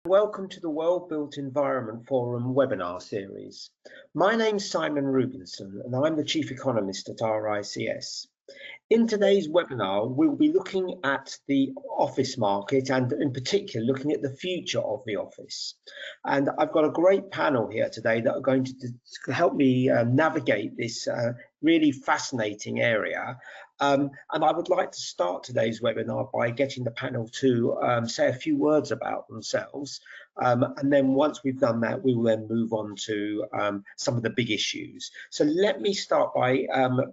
Welcome to the World Built Environment Forum webinar series. My name's Samen Rubinsohn and I'm the Chief Economist at RICS. In today's webinar, we'll be looking at the office market and in particular looking at the future of the office. And I've got a great panel here today that are going to help me navigate this really fascinating area. And I would like to start today's webinar by getting the panel to say a few words about themselves. And then once we've done that, we will then move on to some of the big issues. So let me start by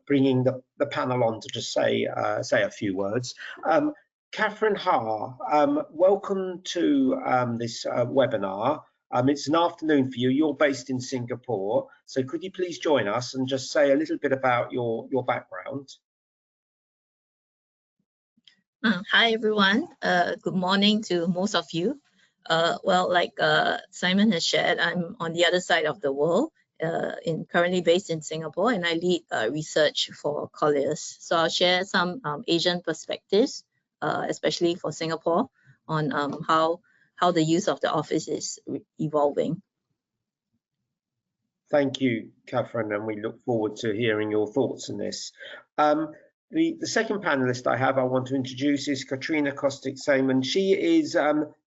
bringing the panel on to just say a few words. Catherine Ha, welcome to this webinar. It's an afternoon for you. You're based in Singapore. So could you please join us and just say a little bit about your background? Hi, everyone. Good morning to most of you. Well, like Samen has shared, I'm on the other side of the world, currently based in Singapore, and I lead research for Colliers. So I'll share some Asian perspectives, especially for Singapore, on how the use of the office is evolving. Thank you, Catherine, and we look forward to hearing your thoughts on this. The second panelist I want to introduce is Katrina Kostic Samen. She is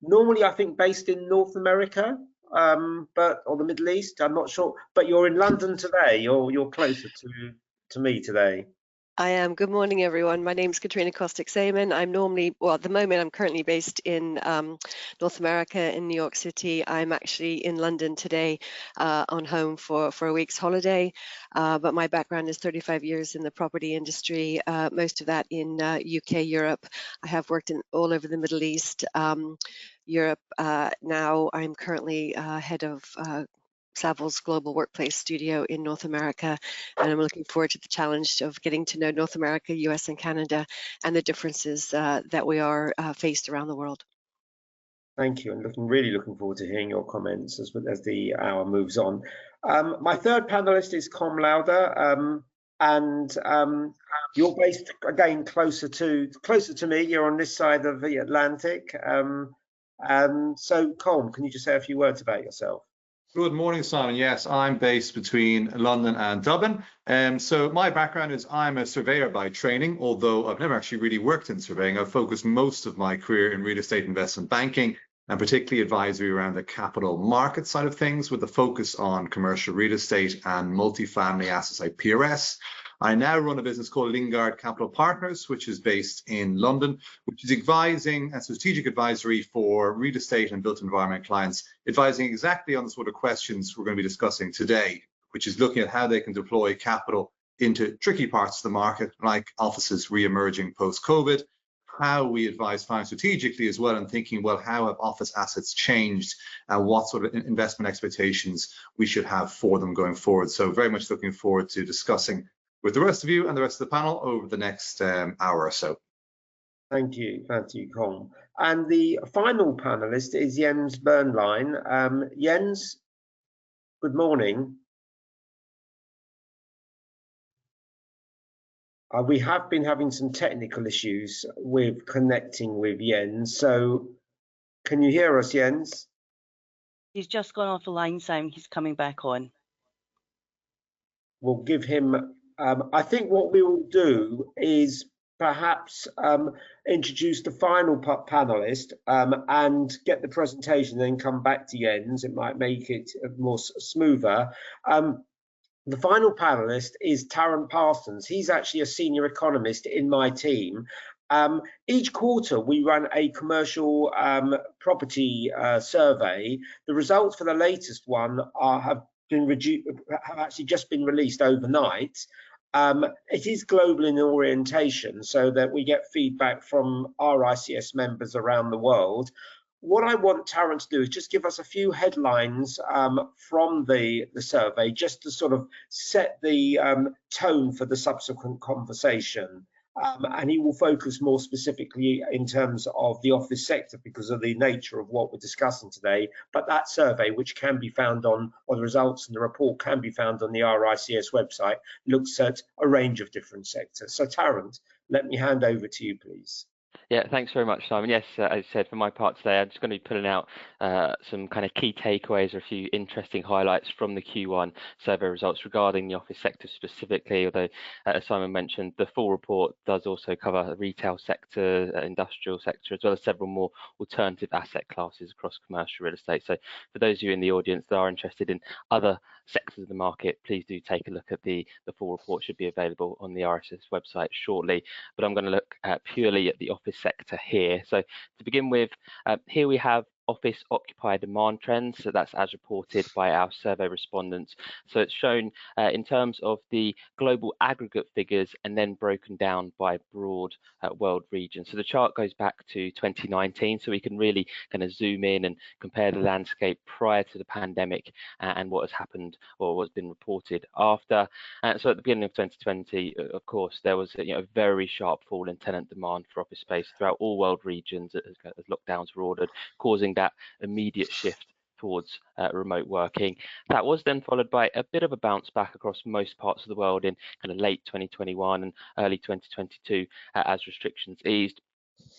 normally, I think, based in North America, or the Middle East. I'm not sure, but you're in London today. You're closer to me today. I am. Good morning, everyone. My name is Katrina Kostic Samen. I'm normally, well, at the moment, I'm currently based in North America, in New York City. I'm actually in London today on home for a week's holiday. But my background is 35 years in the property industry, most of that in UK, Europe. I have worked in all over the Middle East, Europe. Now I'm currently head of Savills Global Workplace Studio in North America, and I'm looking forward to the challenge of getting to know North America, US and Canada, and the differences that we are faced around the world. Thank you, and really looking forward to hearing your comments as the hour moves on. My third panelist is Colm Lauder, and you're based again closer to me. You're on this side of the Atlantic, so Colm, can you just say a few words about yourself? Good morning, Simon. Yes, I'm based between London and Dublin. So my background is I'm a surveyor by training, although I've never actually really worked in surveying. I've focused most of my career in real estate investment banking, and particularly advisory around the capital market side of things, with a focus on commercial real estate and multifamily assets like PRS. I now run a business called Lingard Capital Partners, which is based in London, which is advising and strategic advisory for real estate and built environment clients, advising exactly on the sort of questions we're going to be discussing today, which is looking at how they can deploy capital into tricky parts of the market, like offices re-emerging post-COVID, how we advise clients strategically as well, and thinking, well, how have office assets changed and what sort of investment expectations we should have for them going forward. So very much looking forward to discussing with the rest of you and the rest of the panel over the next hour or so. Thank you, Colm. And the final panelist is Jens Böhnlein. Jens, good morning. We have been having some technical issues with connecting with Jens, so can you hear us, Jens? He's just gone off the line, Simon. He's coming back on. We'll give him, I think what we will do is perhaps introduce the final panelist and get the presentation, then come back to Jens. It might make it more smoother. The final panelist is Tarrant Parsons. He's actually a senior economist in my team. Each quarter we run a commercial property survey. The results for the latest one have actually just been released overnight. It is global in orientation, so that we get feedback from RICS members around the world. What I want Tarrant to do is just give us a few headlines from the survey, just to sort of set the tone for the subsequent conversation. And he will focus more specifically in terms of the office sector because of the nature of what we're discussing today. But that survey, which can be found on, or the results and the report can be found on the RICS website, looks at a range of different sectors. So Tarrant, let me hand over to you, please. Yeah, thanks very much, Simon. Yes, as I said, for my part today, I'm just going to be pulling out some kind of key takeaways or a few interesting highlights from the Q1 survey results regarding the office sector specifically, although, as Simon mentioned, the full report does also cover the retail sector, industrial sector, as well as several more alternative asset classes across commercial real estate. So for those of you in the audience that are interested in other sectors of the market, please do take a look at the full report. Should be available on the RSS website shortly, but I'm going to look purely at the office sector here. So to begin with, here we have office occupier demand trends. So that's as reported by our survey respondents. So it's shown in terms of the global aggregate figures and then broken down by broad world regions. So the chart goes back to 2019, so we can really kind of zoom in and compare the landscape prior to the pandemic and what has happened or what's been reported after. So at the beginning of 2020, of course, there was a very sharp fall in tenant demand for office space throughout all world regions as lockdowns were ordered, causing that immediate shift towards remote working. That was then followed by a bit of a bounce back across most parts of the world in kind of late 2021 and early 2022 as restrictions eased.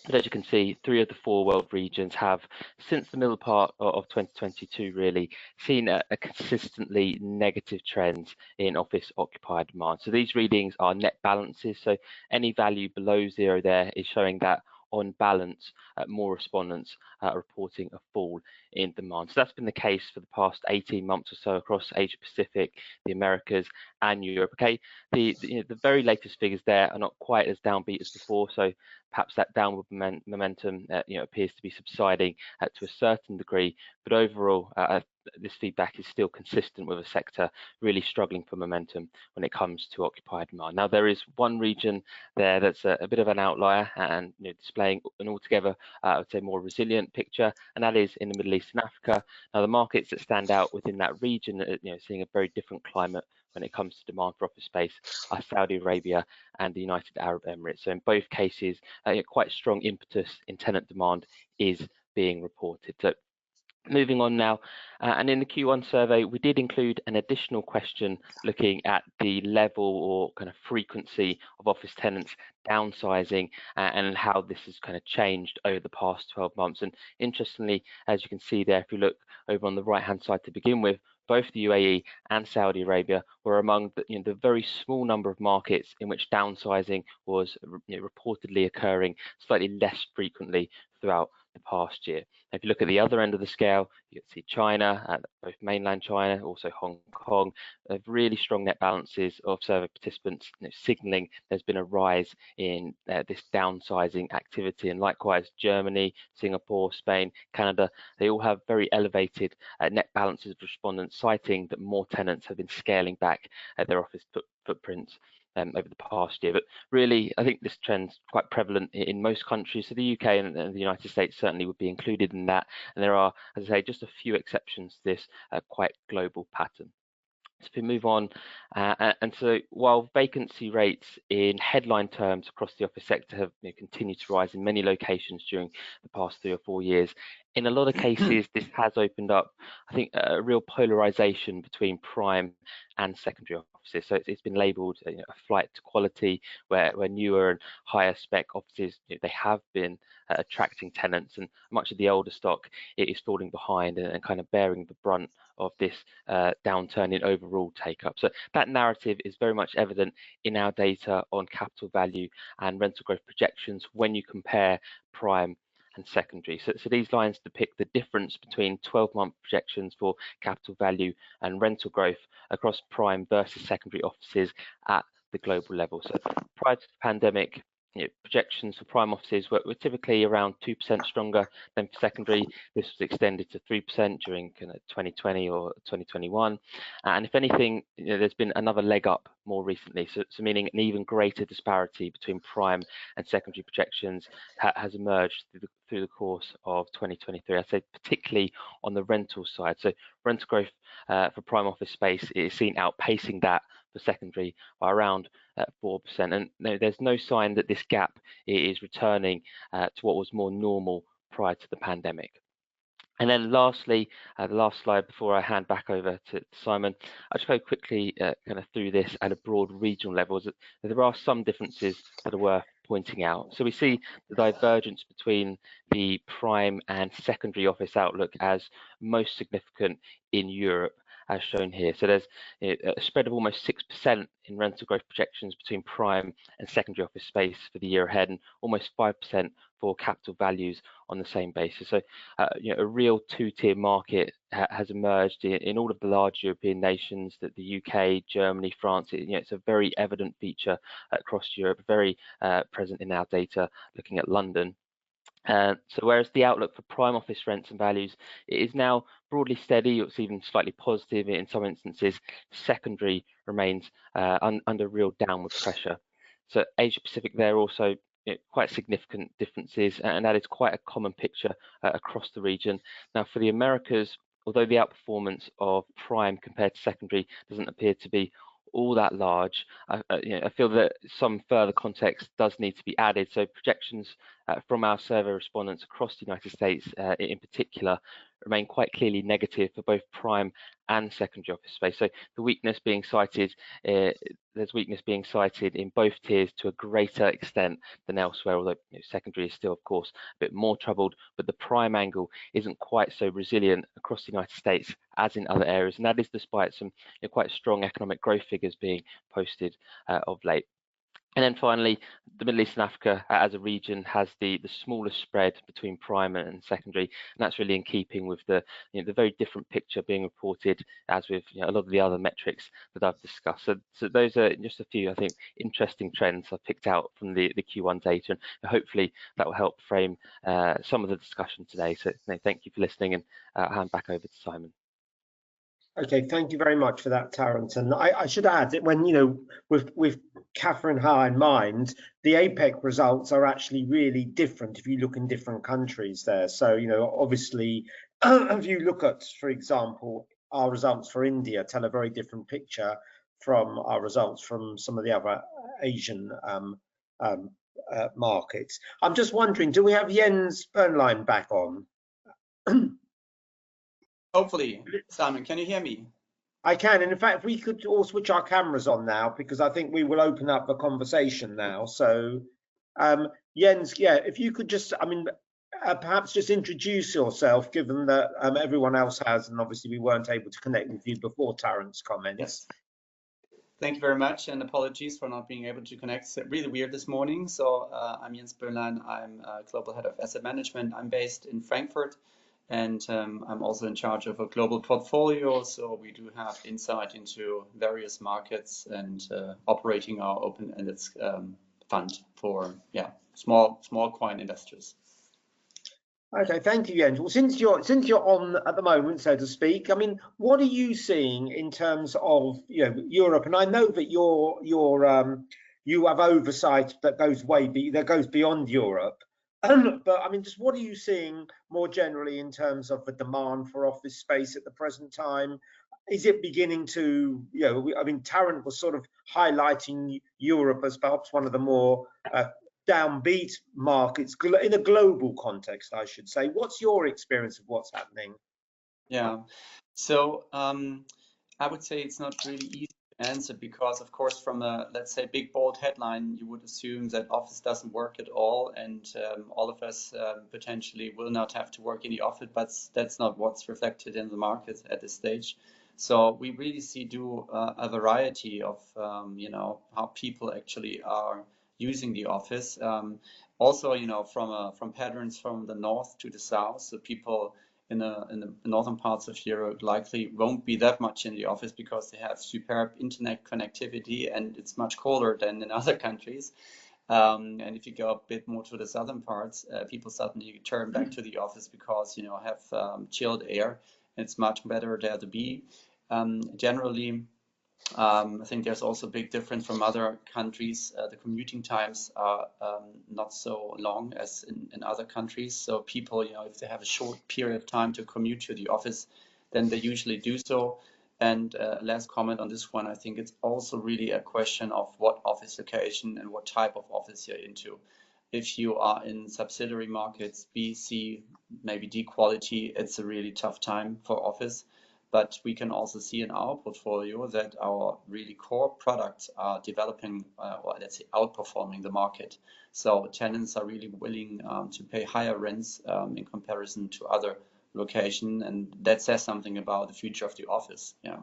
But as you can see, 3 of the 4 world regions have, since the middle part of 2022, really seen a consistently negative trends in office occupier demand. So these readings are net balances. So any value below 0 there is showing that on balance, more respondents are reporting a fall in demand. So that's been the case for the past 18 months or so across Asia Pacific, the Americas, and Europe. Okay, the very latest figures there are not quite as downbeat as before. So perhaps that downward momentum appears to be subsiding to a certain degree, but overall this feedback is still consistent with a sector really struggling for momentum when it comes to occupier demand. Now there is one region there that's a bit of an outlier and displaying an altogether I would say more resilient picture, and that is in the Middle East and Africa. Now the markets that stand out within that region seeing a very different climate when it comes to demand for office space are Saudi Arabia and the United Arab Emirates. So in both cases, quite strong impetus in tenant demand is being reported. So moving on now, and in the Q1 survey, we did include an additional question looking at the level or kind of frequency of office tenants downsizing and how this has kind of changed over the past 12 months. And interestingly, as you can see there, if you look over on the right-hand side to begin with, both the UAE and Saudi Arabia were among the very small number of markets in which downsizing was reportedly occurring slightly less frequently throughout the past year. If you look at the other end of the scale, you can see China, both mainland China, also Hong Kong, have really strong net balances of survey participants signalling there's been a rise in this downsizing activity. And likewise, Germany, Singapore, Spain, Canada, they all have very elevated net balances of respondents, citing that more tenants have been scaling back their office footprints over the past year. But really, I think this trend's quite prevalent in most countries. So the UK and the United States certainly would be included in that. And there are, as I say, just a few exceptions to this quite global pattern. So if we move on, and so while vacancy rates in headline terms across the office sector have continued to rise in many locations during the past 3 or 4 years, in a lot of cases this has opened up, I think, a real polarization between prime and secondary offices. So it's been labelled a flight to quality, where newer and higher spec offices they have been attracting tenants, and much of the older stock it is falling behind and kind of bearing the brunt of this downturn in overall take-up. So that narrative is very much evident in our data on capital value and rental growth projections when you compare prime and secondary. So these lines depict the difference between 12-month projections for capital value and rental growth across prime versus secondary offices at the global level. So prior to the pandemic, projections for prime offices were typically around 2% stronger than for secondary. This was extended to 3% during kind of 2020 or 2021. And if anything, there's been another leg up more recently. So meaning an even greater disparity between prime and secondary projections has emerged through the course of 2023. I'd say particularly on the rental side. So rental growth for prime office space is seen outpacing that for secondary by around 4%, and there's no sign that this gap is returning to what was more normal prior to the pandemic. And then lastly, the last slide before I hand back over to Simon, I'll just go quickly kind of through this at a broad regional level. There are some differences that are worth pointing out. So we see the divergence between the prime and secondary office outlook as most significant in Europe, as shown here. So there's a spread of almost 6% in rental growth projections between prime and secondary office space for the year ahead, and almost 5% for capital values on the same basis. So a real two-tier market has emerged in all of the large European nations, that the UK, Germany, France. It's a very evident feature across Europe, very present in our data looking at London. So whereas the outlook for prime office rents and values is now broadly steady, it's even slightly positive in some instances, secondary remains under real downward pressure. So Asia Pacific, there also quite significant differences, and that is quite a common picture across the region. Now for the Americas, although the outperformance of prime compared to secondary doesn't appear to be all that large, I feel that some further context does need to be added. So projections from our survey respondents across the United States in particular remain quite clearly negative for both prime and secondary office space. So the weakness being cited, there's weakness being cited in both tiers to a greater extent than elsewhere, although secondary is still, of course, a bit more troubled, but the prime angle isn't quite so resilient across the United States as in other areas, and that is despite some quite strong economic growth figures being posted of late. And then finally, the Middle East and Africa as a region has the smallest spread between prime and secondary, and that's really in keeping with the very different picture being reported as with a lot of the other metrics that I've discussed. So those are just a few, I think, interesting trends I've picked out from the Q1 data, and hopefully that will help frame some of the discussion today. So thank you for listening, and I'll hand back over to Simon. Okay, thank you very much for that, Tarrant. And I should add that when, with Catherine Howe in mind, the APEC results are actually really different if you look in different countries there. So, obviously, if you look at, for example, our results for India tell a very different picture from our results from some of the other Asian markets. I'm just wondering, do we have Jens Böhnlein back on? Hopefully. Simon, can you hear me? I can, and in fact, we could all switch our cameras on now, because I think we will open up the conversation now. So, Jens, yeah, if you could just, perhaps just introduce yourself, given that everyone else has, and obviously we weren't able to connect with you before Tarrant's comments. Yes. Thank you very much, and apologies for not being able to connect. It's really weird this morning. So I'm Jens Böhnlein. I'm Global Head of Asset Management. I'm based in Frankfurt. And I'm also in charge of a global portfolio, so we do have insight into various markets and operating our open-ended fund for small coin investors. Okay, thank you, Jens. Well, since you're on at the moment, so to speak, what are you seeing in terms of Europe? And I know that you have oversight that goes beyond Europe. But just what are you seeing more generally in terms of the demand for office space at the present time? Is it beginning to, Tarrant was sort of highlighting Europe as perhaps one of the more downbeat markets in a global context, I should say. What's your experience of what's happening? Yeah, so I would say it's not really easy answer, because of course from a, let's say, big bold headline, you would assume that office doesn't work at all, and all of us potentially will not have to work in the office, but that's not what's reflected in the market at this stage. So we really see a variety of how people actually are using the office. Also, from patterns from the north to the south, so people in the northern parts of Europe likely won't be that much in the office because they have superb internet connectivity and it's much colder than in other countries. And if you go a bit more to the southern parts, people suddenly turn back to the office because have chilled air, and it's much better there to be. Generally, I think there's also a big difference from other countries. The commuting times are not so long as in other countries. So people, if they have a short period of time to commute to the office, then they usually do so. And last comment on this one, I think it's also really a question of what office location and what type of office you're into. If you are in subsidiary markets, B, C, maybe D quality, it's a really tough time for office. But we can also see in our portfolio that our really core products are developing, or let's say outperforming the market. So tenants are really willing to pay higher rents in comparison to other locations, and that says something about the future of the office. Yeah.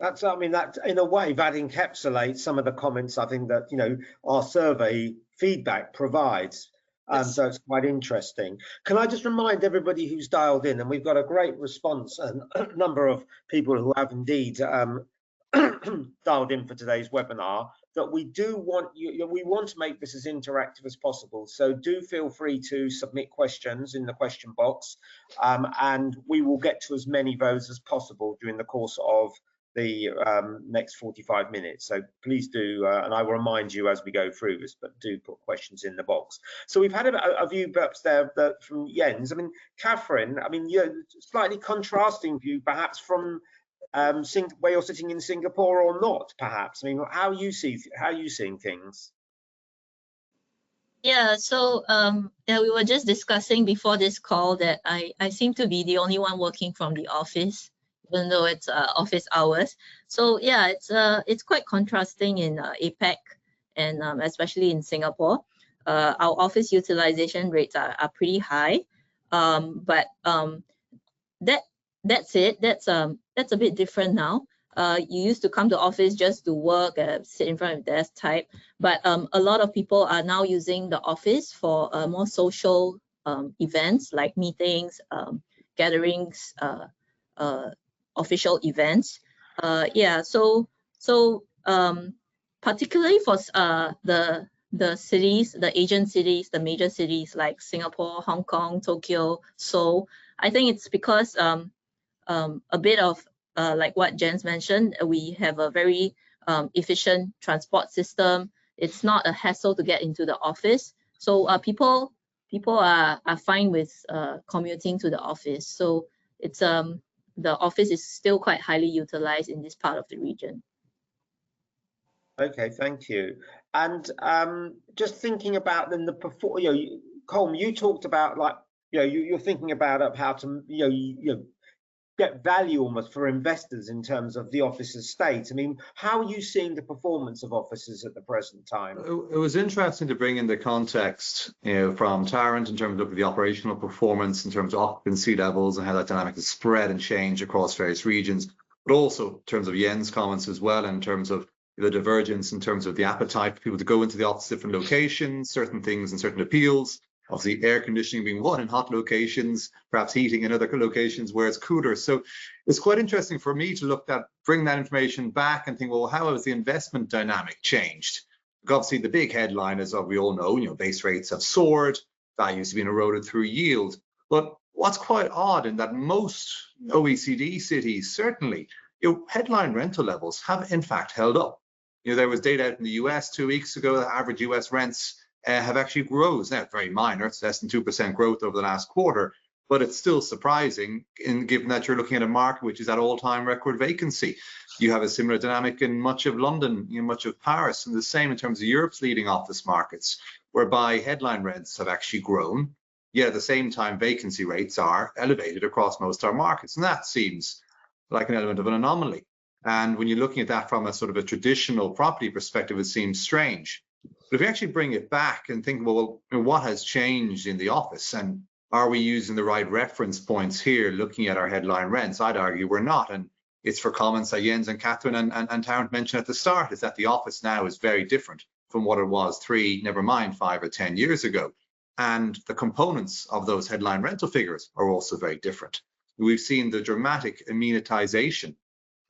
That's, I mean, that in a way that encapsulates some of the comments I think that, you know, our survey feedback provides. Yes. So it's quite interesting. Can I just remind everybody who's dialed in, and we've got a great response and a number of people who have indeed dialed in for today's webinar, that we do want we want to make this as interactive as possible. So do feel free to submit questions in the question box, and we will get to as many of those as possible during the course of the next 45 minutes. So please do, and I will remind you as we go through this, but do put questions in the box. So we've had a view perhaps there from Jens. I mean, Catherine, I mean, you're slightly contrasting view perhaps from where you're sitting in Singapore or not, perhaps. I mean, how are you seeing things? Yeah, so yeah, we were just discussing before this call that I seem to be the only one working from the office, even though it's office hours. So yeah, it's quite contrasting in APAC and especially in Singapore. Our office utilization rates are pretty high, but that's it. That's a bit different now. You used to come to office just to work, sit in front of the desk type, but a lot of people are now using the office for more social events like meetings, gatherings, official events. Yeah, so particularly for the cities, the Asian cities, the major cities like Singapore, Hong Kong, Tokyo, Seoul, I think it's because a bit of like what Jens mentioned, we have a very efficient transport system. It's not a hassle to get into the office. So people are fine with commuting to the office. So it's the office is still quite highly utilized in this part of the region. Okay, thank you. And just thinking about then Colm, you talked about, like, you're thinking about how to get value almost for investors in terms of the office estate. I mean, how are you seeing the performance of offices at the present time? It was interesting to bring in the context, from Tarrant in terms of the operational performance, in terms of occupancy levels and how that dynamic is spread and changed across various regions, but also in terms of Jens' comments as well, in terms of the divergence in terms of the appetite for people to go into the office, different locations, certain things and certain appeals. Obviously, air conditioning being one in hot locations, perhaps heating in other locations where it's cooler. So it's quite interesting for me to bring that information back and think, well, how has the investment dynamic changed? Because obviously, the big headline is, we all know, base rates have soared, values have been eroded through yield. But what's quite odd in that most OECD cities, certainly, headline rental levels have in fact held up. There was data out in the US 2 weeks ago that average US rents have actually rose. Now, very minor, it's less than 2% growth over the last quarter, but it's still surprising given that you're looking at a market which is at all-time record vacancy. You have a similar dynamic in much of London, much of Paris, and the same in terms of Europe's leading office markets, whereby headline rents have actually grown, yet at the same time vacancy rates are elevated across most of our markets, and that seems like an element of an anomaly. And when you're looking at that from a sort of a traditional property perspective, it seems strange. But if we actually bring it back and think, well, what has changed in the office, and are we using the right reference points here, looking at our headline rents? I'd argue we're not. And it's for comments that Jens and Catherine and Tarrant mentioned at the start, is that the office now is very different from what it was 3, never mind 5 or 10 years ago. And the components of those headline rental figures are also very different. We've seen the dramatic amenitization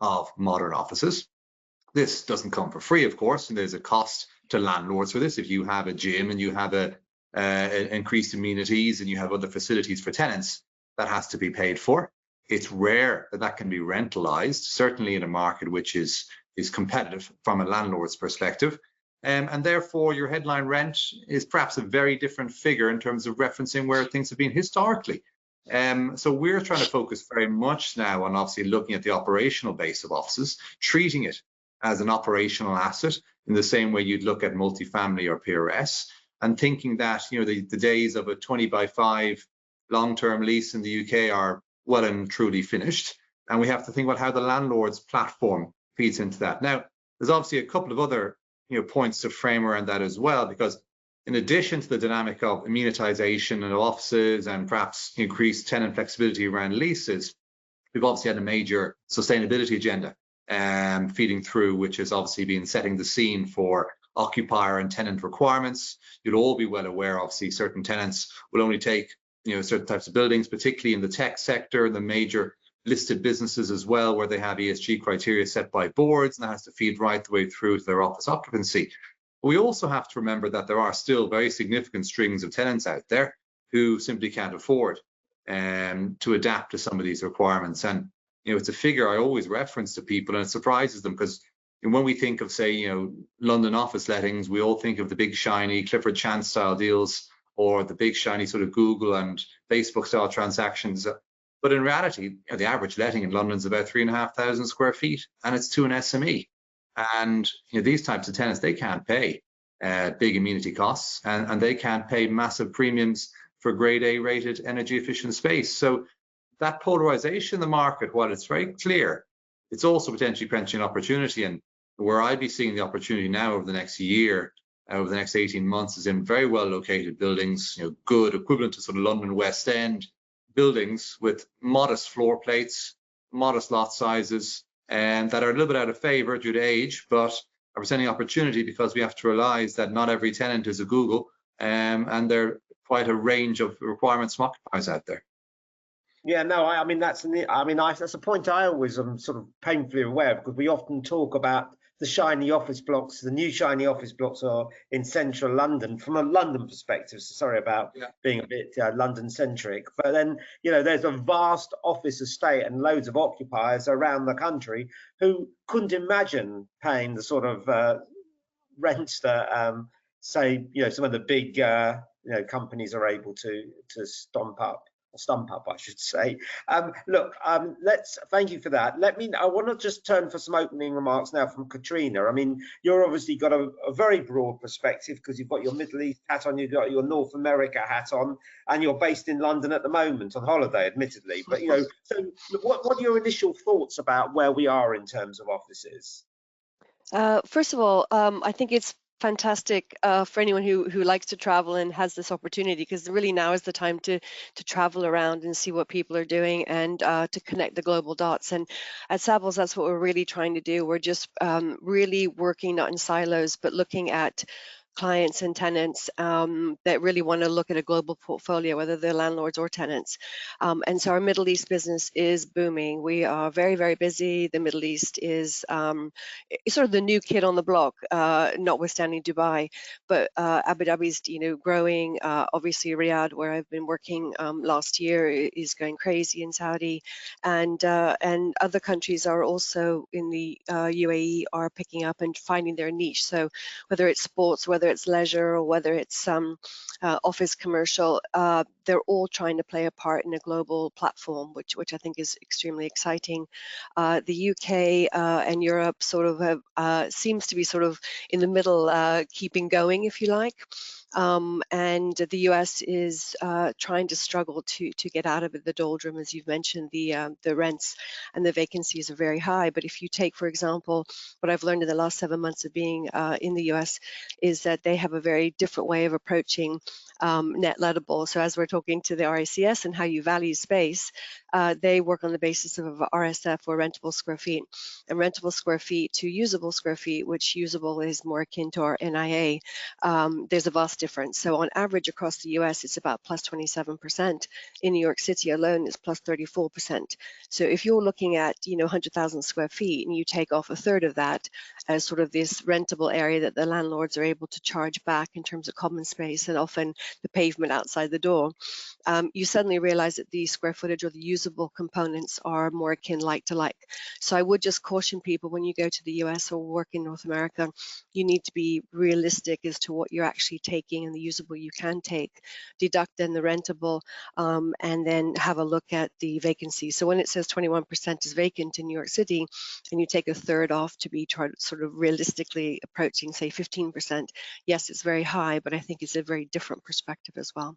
of modern offices. This doesn't come for free, of course, and there's a cost to landlords for this. If you have a gym and you have increased amenities and you have other facilities for tenants, that has to be paid for. It's rare that that can be rentalized, certainly in a market which is competitive from a landlord's perspective. And therefore, your headline rent is perhaps a very different figure in terms of referencing where things have been historically. So we're trying to focus very much now on obviously looking at the operational base of offices, treating it as an operational asset in the same way you'd look at multifamily or PRS, and thinking that the days of a 20 by 5 long-term lease in the UK are well and truly finished. And we have to think about how the landlord's platform feeds into that. Now, there's obviously a couple of other points to frame around that as well, because in addition to the dynamic of amenitization of offices and perhaps increased tenant flexibility around leases, we've obviously had a major sustainability agenda feeding through, which has obviously been setting the scene for occupier and tenant requirements. You'll all be well aware, obviously, certain tenants will only take certain types of buildings, particularly in the tech sector, the major listed businesses as well, where they have ESG criteria set by boards, and that has to feed right the way through to their office occupancy. But we also have to remember that there are still very significant strings of tenants out there who simply can't afford to adapt to some of these requirements. And it's a figure I always reference to people, and it surprises them, because when we think of, say, London office lettings, we all think of the big shiny Clifford Chance style deals, or the big shiny sort of Google and Facebook style transactions. But in reality, the average letting in London is about 3,500 square feet, and it's to an SME. And these types of tenants, they can't pay big amenity costs, and they can't pay massive premiums for grade A rated energy efficient space. So that polarization in the market, while it's very clear, it's also potentially presenting an opportunity. And where I'd be seeing the opportunity now over the next year, over the next 18 months, is in very well located buildings, good, equivalent to sort of London West End buildings with modest floor plates, modest lot sizes, and that are a little bit out of favor due to age, but are presenting opportunity because we have to realize that not every tenant is a Google, and there are quite a range of requirements from occupiers out there. Yeah, no, I mean that's a point I always am sort of painfully aware of, because we often talk about the shiny office blocks. The new shiny office blocks are in central London from a London perspective. So sorry about being a bit London centric, but then there's a vast office estate and loads of occupiers around the country who couldn't imagine paying the sort of rents that say some of the big companies are able to stump up, I should say. Look, let's thank you for that. I want to just turn for some opening remarks now from Katrina. I mean, you're obviously got a very broad perspective, because you've got your Middle East hat on, you've got your North America hat on, and you're based in London at the moment on holiday, admittedly. But so what are your initial thoughts about where we are in terms of offices? First of all, I think it's fantastic for anyone who likes to travel and has this opportunity, because really now is the time to travel around and see what people are doing, and to connect the global dots. And at Savills, that's what we're really trying to do. We're just really working not in silos, but looking at clients and tenants that really want to look at a global portfolio, whether they're landlords or tenants. And so our Middle East business is booming. We are very, very busy. The Middle East is sort of the new kid on the block, notwithstanding Dubai. But Abu Dhabi's growing. Obviously Riyadh, where I've been working last year, is going crazy in Saudi, and other countries are also in the UAE are picking up and finding their niche. So whether it's sports, whether it's leisure, or whether it's office commercial, they're all trying to play a part in a global platform, which I think is extremely exciting. The UK and Europe sort of have, seems to be sort of in the middle, keeping going, if you like. And the US is trying to struggle to get out of the doldrum. As you've mentioned, the rents and the vacancies are very high. But if you take, for example, what I've learned in the last 7 months of being in the US, is that they have a very different way of approaching net lettable. So as we're talking to the RICS and how you value space, they work on the basis of RSF, or rentable square feet, and rentable square feet to usable square feet, which usable is more akin to our NIA. There's a vast difference. So on average across the US, it's about plus 27%. In New York City alone, it's plus 34%. So if you're looking at 100,000 square feet, and you take off a third of that as sort of this rentable area that the landlords are able to charge back in terms of common space, and often the pavement outside the door, you suddenly realize that the square footage or the usable components are more akin like to like. So I would just caution people, when you go to the US or work in North America, you need to be realistic as to what you're actually taking, and the usable you can take, deduct then the rentable, and then have a look at the vacancy. So when it says 21% is vacant in New York City, and you take a third off to be sort of realistically approaching, say, 15%, yes, it's very high, but I think it's a very different perspective as well.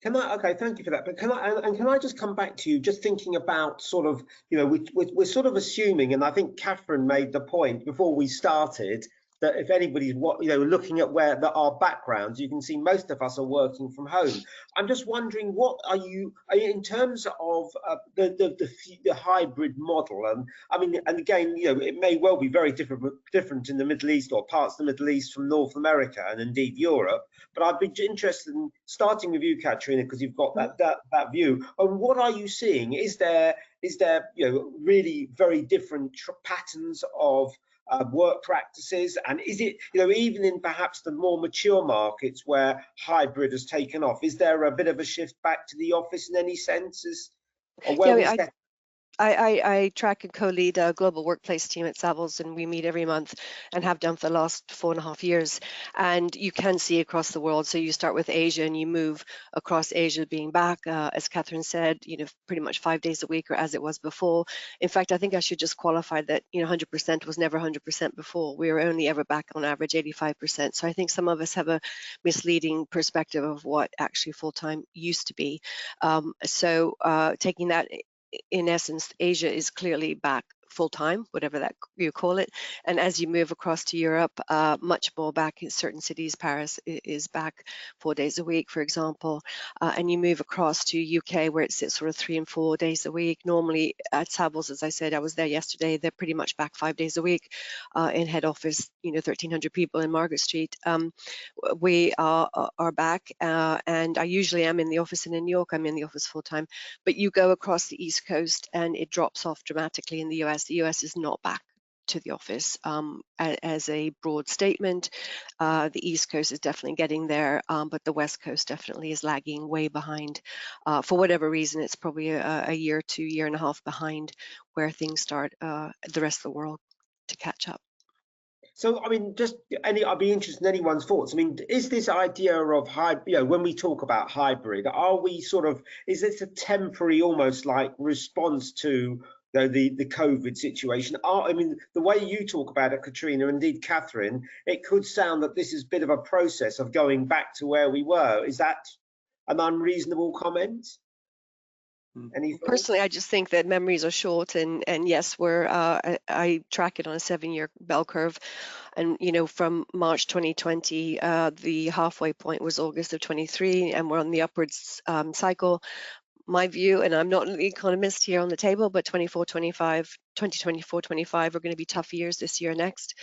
Can I? Okay, thank you for that. But can I just come back to you, just thinking about sort of, we're sort of assuming, and I think Catherine made the point before we started, that if anybody's looking at our backgrounds, you can see most of us are working from home. I'm just wondering, what are you in terms of the hybrid model? And I mean, and again, it may well be very different in the Middle East or parts of the Middle East from North America and indeed Europe. But I'd be interested in starting with you, Katrina, because you've got that view. And what are you seeing? Is there really very different patterns of work practices, and is it even in perhaps the more mature markets where hybrid has taken off, is there a bit of a shift back to the office in any sense? I track and co-lead a global workplace team at Savills, and we meet every month and have done for the last 4.5 years. And you can see across the world. So you start with Asia and you move across Asia being back, as Catherine said, pretty much 5 days a week, or as it was before. In fact, I think I should just qualify that 100% was never 100% before. We were only ever back on average 85%. So I think some of us have a misleading perspective of what actually full-time used to be. So taking that, in essence, Asia is clearly back full-time, whatever that you call it. And as you move across to Europe, much more back in certain cities. Paris is back 4 days a week, for example. And you move across to UK, where it's sort of 3 and 4 days a week. Normally at Savills, as I said, I was there yesterday, they're pretty much back 5 days a week in head office, 1,300 people in Margaret Street. We are back, and I usually am in the office, and in New York, I'm in the office full-time. But you go across the East Coast and it drops off dramatically in the US. The US is not back to the office as a broad statement. The East Coast is definitely getting there, but the West Coast definitely is lagging way behind. For whatever reason, it's probably a year, 2 year and a half behind where things start the rest of the world to catch up. So, I mean, I'd be interested in anyone's thoughts. I mean, is this idea of hybrid, when we talk about hybrid, is this a temporary, almost like response to the COVID situation? I mean, the way you talk about it, Katrina, indeed, Catherine, it could sound that this is a bit of a process of going back to where we were. Is that an unreasonable comment? Personally, I just think that memories are short, and yes, I track it on a 7-year bell curve, and from March 2020, the halfway point was August of 23, and we're on the upwards cycle. My view, and I'm not an economist here on the table, but 2024-25 are going to be tough years this year, next.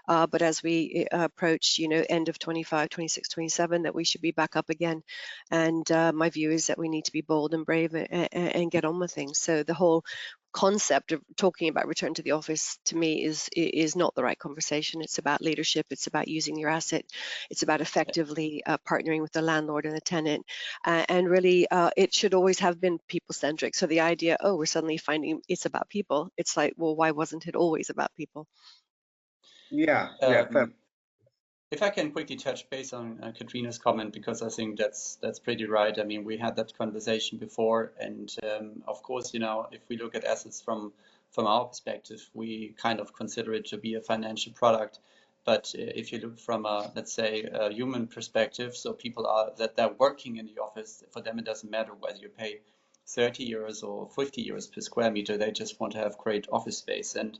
But as we approach, end of 25, 26, 27, that we should be back up again. And my view is that we need to be bold and brave and get on with things. So the whole concept of talking about return to the office, to me, is not the right conversation. It's about leadership. It's about using your asset. It's about effectively partnering with the landlord and the tenant. And really, it should always have been people-centric. So the idea, we're suddenly finding it's about people. It's like, well, why wasn't it always about people? Yeah. If I can quickly touch base on Katrina's comment, because I think that's pretty right. I mean, we had that conversation before, and of course, if we look at assets from our perspective, we kind of consider it to be a financial product. But if you look from let's say, a human perspective, so people that they're working in the office, for them it doesn't matter whether you pay 30 euros or 50 euros per square meter. They just want to have great office space. And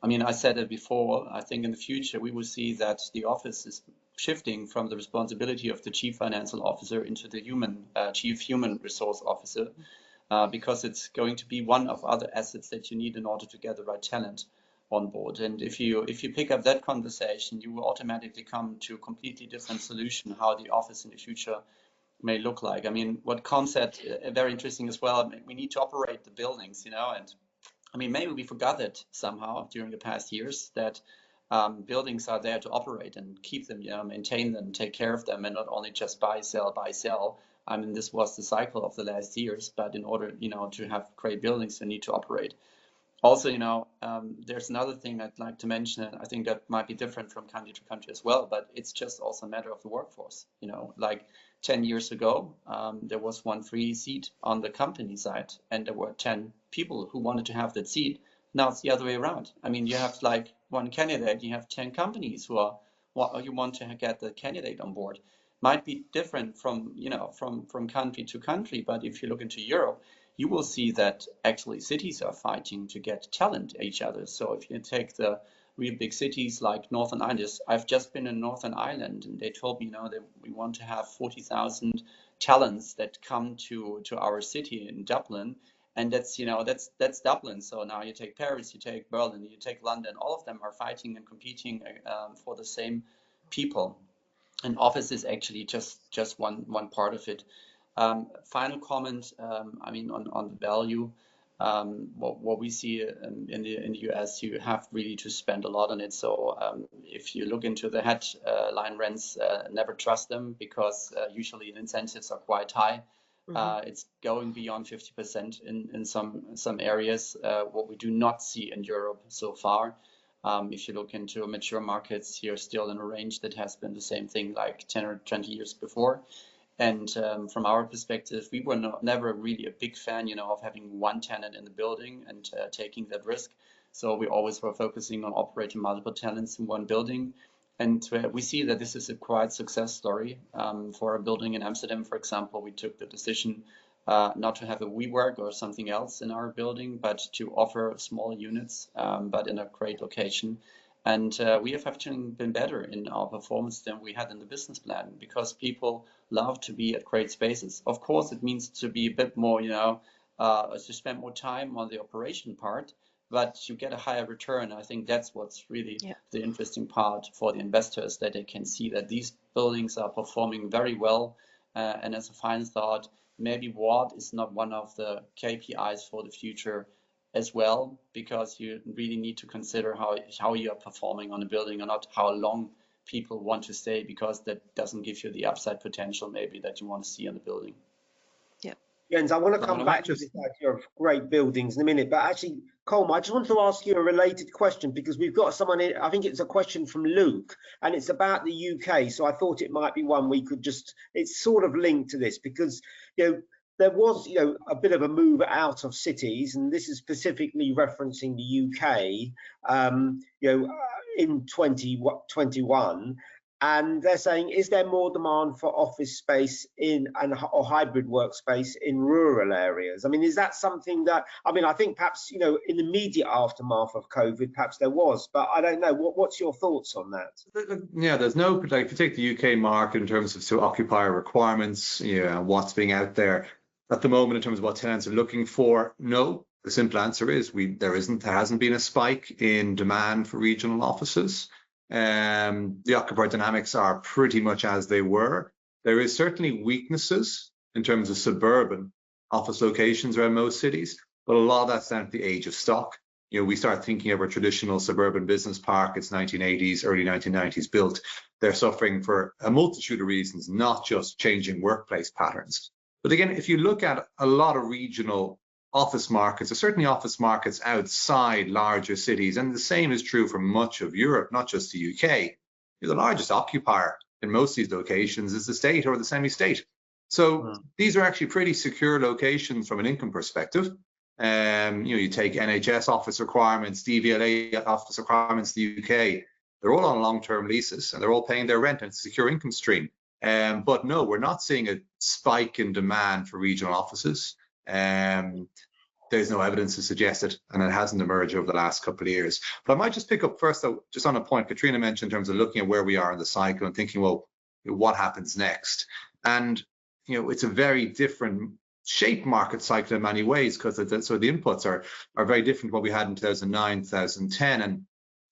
I mean, I said it before, I think in the future we will see that the office is shifting from the responsibility of the chief financial officer into the chief human resource officer, because it's going to be one of other assets that you need in order to get the right talent on board. And if you pick up that conversation, you will automatically come to a completely different solution how the office in the future may look like. I mean, what Colm said, very interesting as well. We need to operate the buildings, and I mean, maybe we forgot that somehow during the past years, that buildings are there to operate and keep them, maintain them, take care of them, and not only just buy, sell, buy, sell. I mean, this was the cycle of the last years, but in order, to have great buildings, you need to operate. Also, there's another thing I'd like to mention, and I think that might be different from country to country as well, but it's just also a matter of the workforce. Like 10 years ago, there was one free seat on the company side, and there were 10 people who wanted to have that seat. Now it's the other way around. I mean, you have like one candidate, you have 10 companies who want to get the candidate on board. might be different from, from country to country. But if you look into Europe, you will see that actually cities are fighting to get talent each other. So if you take the real big cities like Northern Ireland, I've just been in Northern Ireland, and they told me, that we want to have 40,000 talents that come to our city in Dublin. And that's Dublin. So now you take Paris, you take Berlin, you take London, all of them are fighting and competing for the same people. And office is actually just one part of it. Final comment, on the value. What we see in the US, you have really to spend a lot on it. So if you look into the headline rents, never trust them, because usually the incentives are quite high. It's going beyond 50% in some areas, what we do not see in Europe so far. If you look into mature markets, you're still in a range that has been the same thing like 10 or 20 years before. And from our perspective, we were never really a big fan, of having one tenant in the building and taking that risk. So we always were focusing on operating multiple tenants in one building. And we see that this is a quite success story. For a building in Amsterdam, for example, we took the decision not to have a WeWork or something else in our building, but to offer small units, but in a great location. And we have actually been better in our performance than we had in the business plan, because people love to be at great spaces. Of course, it means to be a bit more, to spend more time on the operation part, but you get a higher return. I think that's what's really the interesting part for the investors, that they can see that these buildings are performing very well. And as a final thought, maybe WART is not one of the KPIs for the future as well, because you really need to consider how you are performing on a building, or not how long people want to stay, because that doesn't give you the upside potential maybe that you want to see in the building. Jens, I want to come back to this idea of great buildings in a minute, but actually, Colm, I just want to ask you a related question, because we've got someone in, I think it's a question from Luke, and it's about the UK. So I thought it might be one we could it's sort of linked to this, because, there was, a bit of a move out of cities, and this is specifically referencing the UK, in 2021. And they're saying, is there more demand for office space or hybrid workspace in rural areas? I mean, is that something that, I think perhaps, in the immediate aftermath of COVID, perhaps there was, but I don't know. What's your thoughts on that? Yeah, there's no, like, if you take the UK market in terms of occupier requirements, what's being out there at the moment in terms of what tenants are looking for, no. The simple answer is there hasn't been a spike in demand for regional offices. The occupier dynamics are pretty much as they were. There is certainly weaknesses in terms of suburban office locations around most cities, but a lot of that's down to the age of stock. We start thinking of a traditional suburban business park, it's 1980s, early 1990s built. They're suffering for a multitude of reasons, not just changing workplace patterns. But again, if you look at a lot of regional office markets, or certainly office markets outside larger cities, and the same is true for much of Europe, not just the UK, the largest occupier in most of these locations is the state or the semi-state. So these are actually pretty secure locations from an income perspective. You take NHS office requirements, DVLA office requirements, the UK, they're all on long-term leases and they're all paying their rent, and it's a secure income stream. But no, we're not seeing a spike in demand for regional offices. There's no evidence to suggest it, and it hasn't emerged over the last couple of years. But I might just pick up first, though, just on a point Katrina mentioned in terms of looking at where we are in the cycle and thinking, well, what happens next? And it's a very different shaped market cycle in many ways, because the inputs are very different to what we had in 2009, 2010. And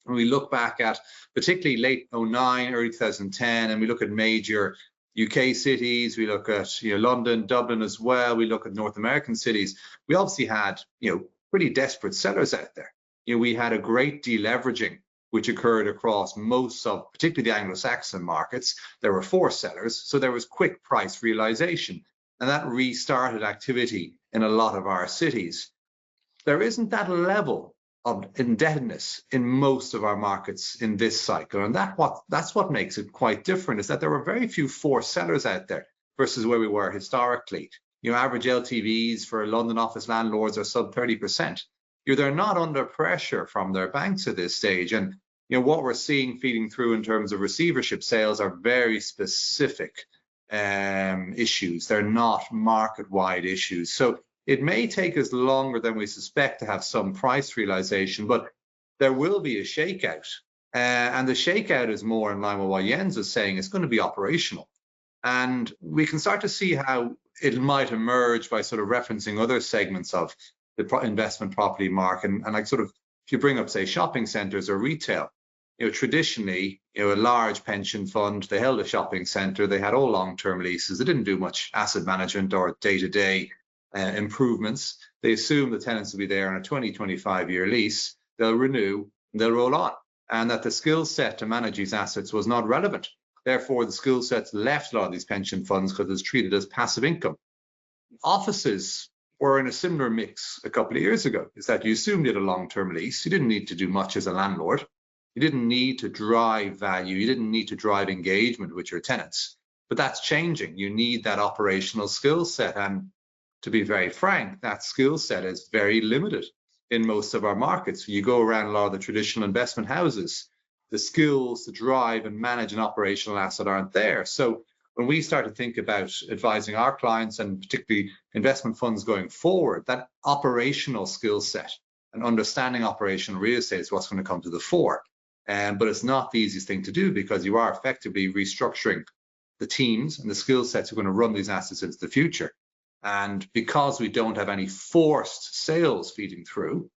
when we look back at particularly late 2009, early 2010, and we look at major UK cities, we look at London, Dublin as well, we look at North American cities, we obviously had pretty desperate sellers out there. We had a great deleveraging which occurred across most of, particularly the Anglo-Saxon markets. There were forced sellers, so there was quick price realization, and that restarted activity in a lot of our cities. There isn't that level of indebtedness in most of our markets in this cycle, and that's what makes it quite different, is that there were very few forced sellers out there versus where we were historically. Average LTVs for London office landlords are sub 30%. They're not under pressure from their banks at this stage, and what we're seeing feeding through in terms of receivership sales are very specific issues. They're not market-wide issues. So it may take us longer than we suspect to have some price realization, but there will be a shakeout. And the shakeout is more in line with what Jens is saying. It's going to be operational. And we can start to see how it might emerge by sort of referencing other segments of the investment property market. And like sort of, if you bring up, say, shopping centers or retail, traditionally, a large pension fund, they held a shopping center, they had all long-term leases, they didn't do much asset management or day-to-day improvements. They assume the tenants will be there on a 20-25-year lease, they'll renew, they'll roll on, and that the skill set to manage these assets was not relevant. Therefore, the skill sets left a lot of these pension funds because it's treated as passive income. Offices were in a similar mix a couple of years ago, is that you assumed you had a long-term lease, you didn't need to do much as a landlord, you didn't need to drive value, you didn't need to drive engagement with your tenants. But that's changing. You need that operational skill set. And to be very frank, that skill set is very limited in most of our markets. You go around a lot of the traditional investment houses, the skills to drive and manage an operational asset aren't there. So when we start to think about advising our clients and particularly investment funds going forward, that operational skill set and understanding operational real estate is what's going to come to the fore. But it's not the easiest thing to do because you are effectively restructuring the teams and the skill sets who are going to run these assets into the future. And because we don't have any forced sales feeding through,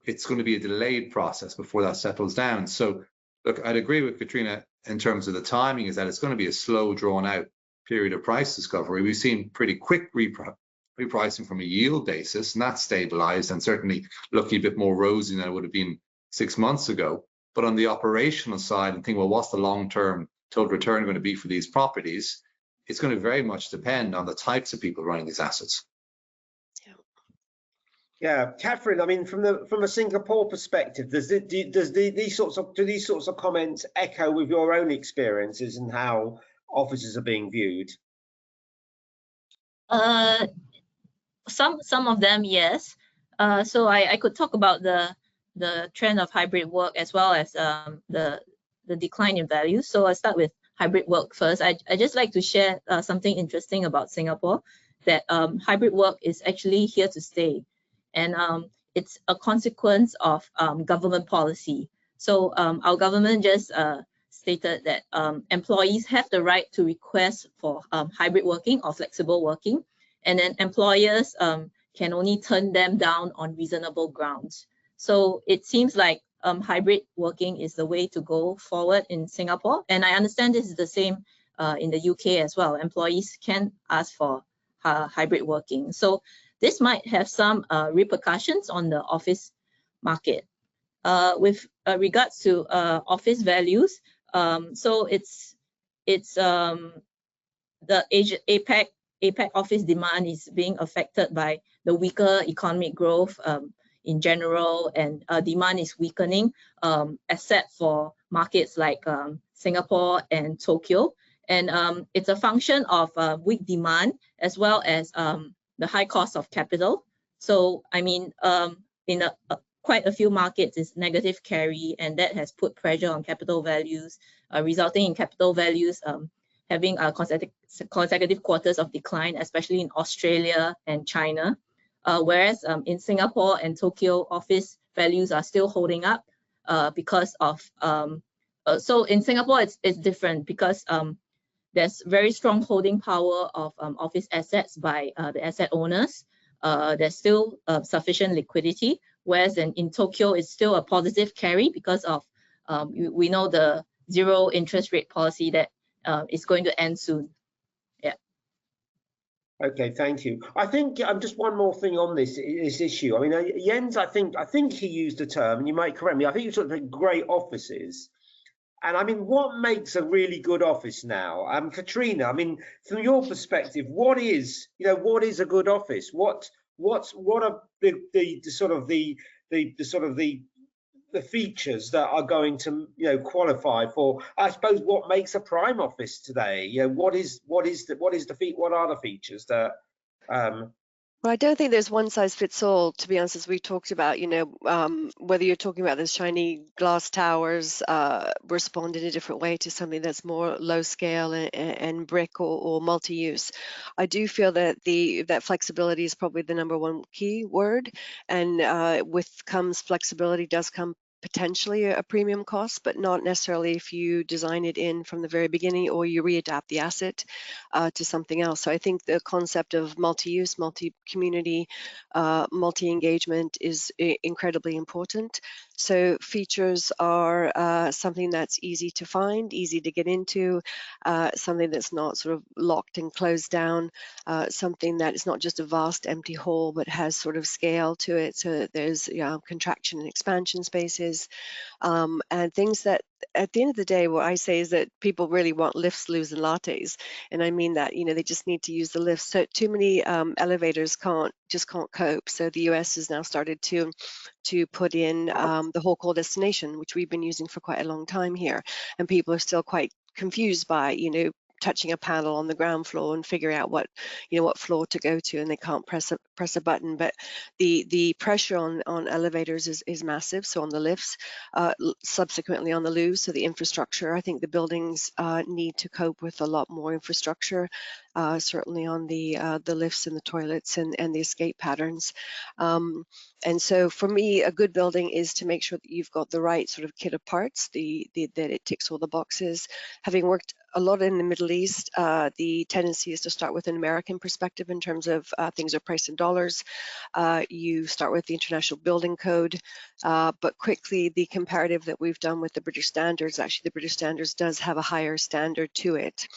it's going to be a delayed process before that settles down. So look, I'd agree with Katrina in terms of the timing, is that it's going to be a slow, drawn out period of price discovery. We've seen pretty quick repricing from a yield basis, and that's stabilized and certainly looking a bit more rosy than it would have been 6 months ago. But on the operational side, and think, well, what's the long-term total return going to be for these properties? It's going to very much depend on the types of people running these assets. Yeah, Catherine. I mean, from a Singapore perspective, do these sorts of comments echo with your own experiences and how offices are being viewed? Some of them, yes. So I could talk about the trend of hybrid work as well as the decline in value. So I'll start with hybrid work first. I just like to share something interesting about Singapore, that hybrid work is actually here to stay. And it's a consequence of government policy. So our government just stated that employees have the right to request for hybrid working or flexible working, and then employers can only turn them down on reasonable grounds. So it seems like hybrid working is the way to go forward in Singapore. And I understand this is the same in the UK as well. Employees can ask for hybrid working. So this might have some repercussions on the office market. With regards to office values, so it's the APAC office demand is being affected by the weaker economic growth in general, and demand is weakening, except for markets like Singapore and Tokyo. And it's a function of weak demand as well as the high cost of capital. So, I mean, in quite a few markets, it's negative carry, and that has put pressure on capital values, resulting in capital values having consecutive quarters of decline, especially in Australia and China. Whereas in Singapore and Tokyo, office values are still holding up because of, so in Singapore, it's different because there's very strong holding power of office assets by the asset owners. There's still sufficient liquidity, whereas in Tokyo, it's still a positive carry because of, we know the zero interest rate policy that is going to end soon. Yeah. Okay, thank you. I think just one more thing on this issue. I mean, Jens, I think he used a term, and you might correct me. I think you talked about great offices. And I mean, what makes a really good office now? Katrina, I mean, from your perspective, what is a good office? What are the features that are going to qualify for? I suppose what makes a prime office today? What are the features that Well, I don't think there's one size fits all, to be honest, as we talked about, whether you're talking about those shiny glass towers respond in a different way to something that's more low scale and brick or multi-use. I do feel that that flexibility is probably the number one key word, and with comes flexibility does come potentially a premium cost, but not necessarily if you design it in from the very beginning or you readapt the asset to something else. So I think the concept of multi-use, multi-community, multi-engagement is incredibly important. So features are something that's easy to find, easy to get into, something that's not sort of locked and closed down, something that is not just a vast empty hall, but has sort of scale to it. So there's contraction and expansion spaces, and things that at the end of the day, what I say is that people really want lifts, loos, and lattes. And I mean that, they just need to use the lifts. So too many elevators can't cope. So the US has now started to put in the whole call destination, which we've been using for quite a long time here. And people are still quite confused by, touching a panel on the ground floor and figuring out what floor to go to, and they can't press a button. But the pressure on elevators is massive. So on the lifts, subsequently on the loos, so the infrastructure, I think the buildings need to cope with a lot more infrastructure, certainly on the lifts and the toilets and the escape patterns. And so for me, a good building is to make sure that you've got the right sort of kit of parts, that it ticks all the boxes. Having worked a lot in the Middle East, the tendency is to start with an American perspective in terms of things are priced in dollars. You start with the International Building Code, but quickly the comparative that we've done with the British standards, actually the British standards does have a higher standard to it.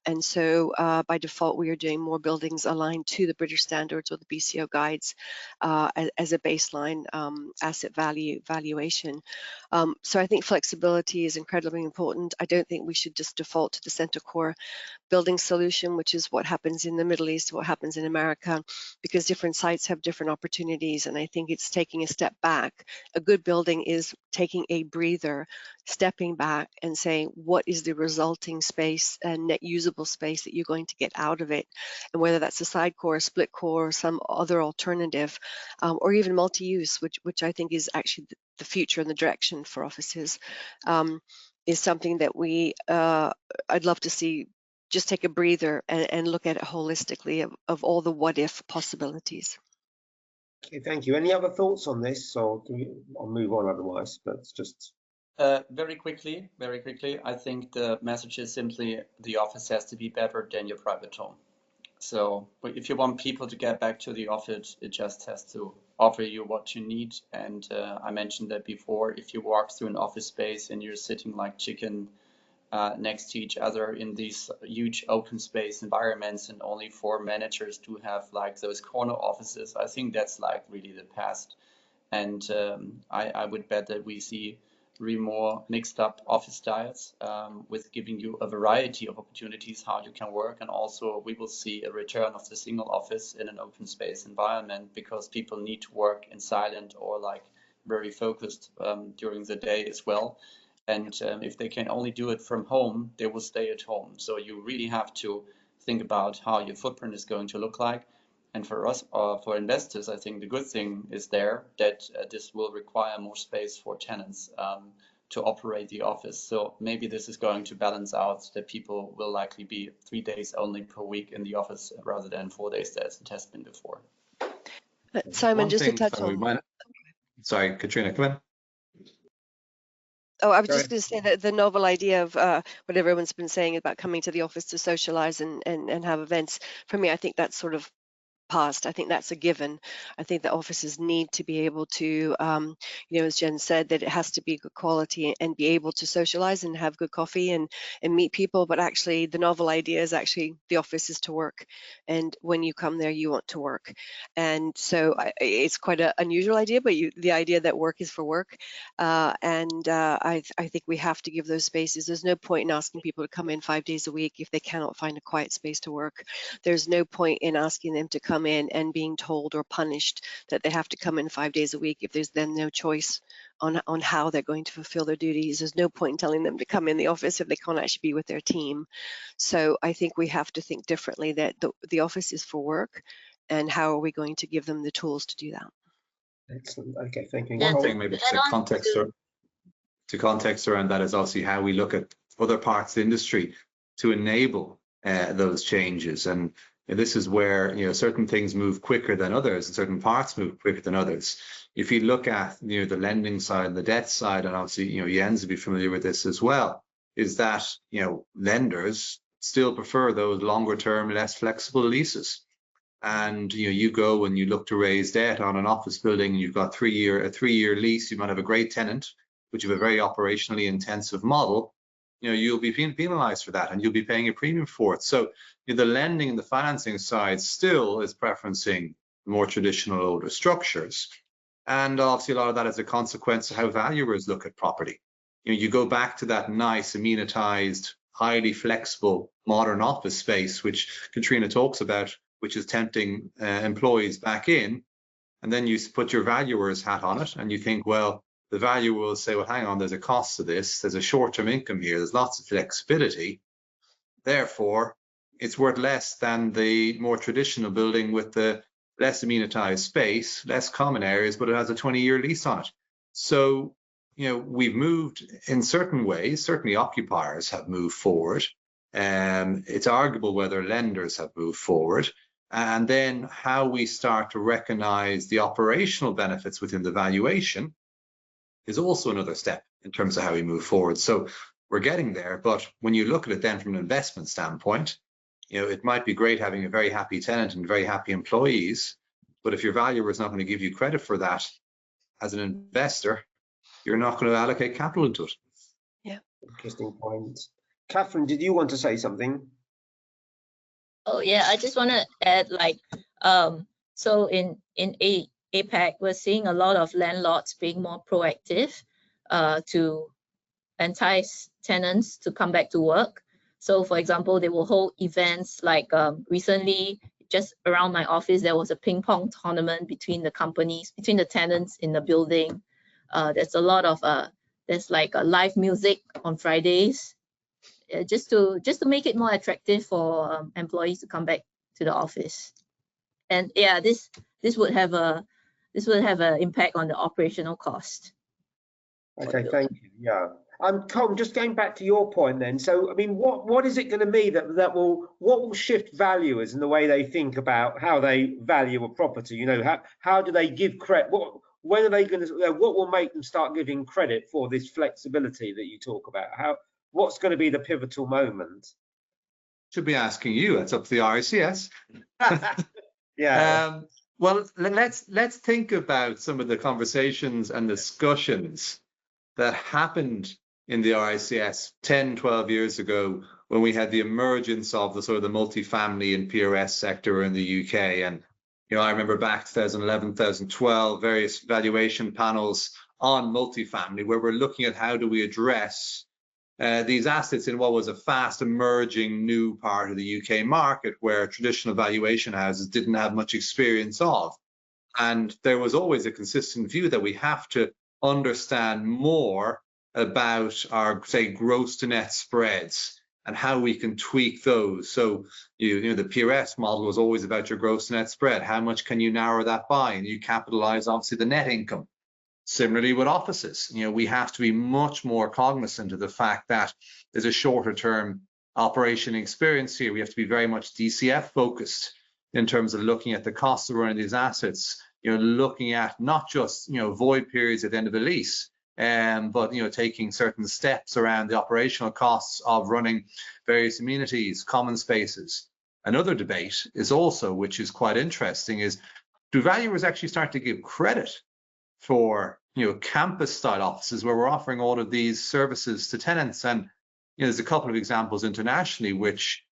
And so by default, we are doing more buildings aligned to the British standards or the BCO guides as a baseline asset valuation. So I think flexibility is incredibly important. I don't think we should just default to the center core building solution, which is what happens in the Middle East, what happens in America, because different sites have different opportunities. And I think it's taking a step back. A good building is taking a breather, stepping back and saying, what is the resulting space and net usable space that you're going to get out of it? And whether that's a side core, a split core, or some other alternative, or even multi-use, which I think is actually the future and the direction for offices, is something that I'd love to see just take a breather and look at it holistically of all the what if possibilities. Okay, thank you. Any other thoughts on this, or I'll move on otherwise, but it's just... Very quickly, I think the message is simply the office has to be better than your private home. So if you want people to get back to the office, it just has to offer you what you need. And I mentioned that before, if you walk through an office space and you're sitting like chicken next to each other in these huge open space environments, and only 4 managers do have like those corner offices, I think that's like really the past. And I would bet that we see really more mixed up office styles with giving you a variety of opportunities how you can work. And also we will see a return of the single office in an open space environment, because people need to work in silent or like very focused during the day as well. And if they can only do it from home, they will stay at home. So you really have to think about how your footprint is going to look like. And for us, for investors, I think the good thing is there that this will require more space for tenants to operate the office. So maybe this is going to balance out that people will likely be 3 days only per week in the office rather than 4 days as it has been before. Simon, just to touch on... Sorry, Katrina, come in. Oh, I was just going to say that the novel idea of what everyone's been saying about coming to the office to socialize and have events, for me, I think that's sort of past. I think that's a given. I think that offices need to be able to, as Jen said, that it has to be good quality and be able to socialize and have good coffee and meet people. But actually, the novel idea is actually the office is to work. And when you come there, you want to work. And so it's quite an unusual idea, but the idea that work is for work. I think we have to give those spaces. There's no point in asking people to come in 5 days a week if they cannot find a quiet space to work. There's no point in asking them to come in and being told or punished that they have to come in 5 days a week if there's then no choice on how they're going to fulfill their duties. There's no point in telling them to come in the office if they can't actually be with their team. So I think we have to think differently, that the office is for work, and how are we going to give them the tools to do that? Excellent. Okay, thank you. One thing maybe to context around that is obviously how we look at other parts of the industry to enable those changes. And this is where certain things move quicker than others, and certain parts move quicker than others. If you look at the lending side and the debt side, and obviously Jens would be familiar with this as well, is that lenders still prefer those longer term, less flexible leases. And you go and you look to raise debt on an office building, you've got a 3-year lease, you might have a great tenant, but you have a very operationally intensive model, you'll be penalized for that, and you'll be paying a premium for it. So the lending and the financing side still is preferencing more traditional older structures. And obviously a lot of that is a consequence of how valuers look at property. You go back to that nice, amenitized, highly flexible, modern office space, which Katrina talks about, which is tempting employees back in, and then you put your valuer's hat on it and you think, well, the valuer will say, well, hang on, there's a cost to this, there's a short-term income here, there's lots of flexibility, therefore it's worth less than the more traditional building with the less amenitized space, less common areas, but it has a 20-year lease on it. So we've moved in certain ways, certainly occupiers have moved forward, it's arguable whether lenders have moved forward. And then how we start to recognize the operational benefits within the valuation is also another step in terms of how we move forward. So we're getting there, but when you look at it then from an investment standpoint, it might be great having a very happy tenant and very happy employees, but if your valuer is not going to give you credit for that as an investor, you're not going to allocate capital into it. Yeah. Interesting point. Catherine, did you want to say something? Oh yeah, I just want to add, so in APAC, we're seeing a lot of landlords being more proactive to entice tenants to come back to work. So for example, they will hold events like recently, just around my office, there was a ping pong tournament between the companies, between the tenants in the building. There's a lot of, there's like a live music on Fridays. Just to make it more attractive for employees to come back to the office. And yeah, this would have an impact on the operational cost. Okay, thank you. Yeah. Colm, just going back to your point then. So I mean, what is it going to be what will shift valuers in the way they think about how they value a property? How do they give credit? When are they going to? What will make them start giving credit for this flexibility that you talk about? What's going to be the pivotal moment? Should be asking you. It's up to the RICS. Yeah. Well, let's think about some of the conversations and discussions that happened in the RICS 10, 12 years ago when we had the emergence of the sort of the multifamily and PRS sector in the UK. And I remember back 2011, 2012, various valuation panels on multifamily where we're looking at how do we address these assets in what was a fast emerging new part of the UK market where traditional valuation houses didn't have much experience of. And there was always a consistent view that we have to understand more about our, say, gross to net spreads and how we can tweak those. So, the PRS model was always about your gross to net spread. How much can you narrow that by? And you capitalize, obviously, the net income. Similarly with offices, we have to be much more cognizant of the fact that there's a shorter term operation experience here. We have to be very much DCF focused in terms of looking at the costs of running these assets, looking at not just, void periods at the end of the lease, but, taking certain steps around the operational costs of running various amenities, common spaces. Another debate is also, which is quite interesting, is do valuers actually start to give credit for campus style offices where we're offering all of these services to tenants? And there's a couple of examples internationally which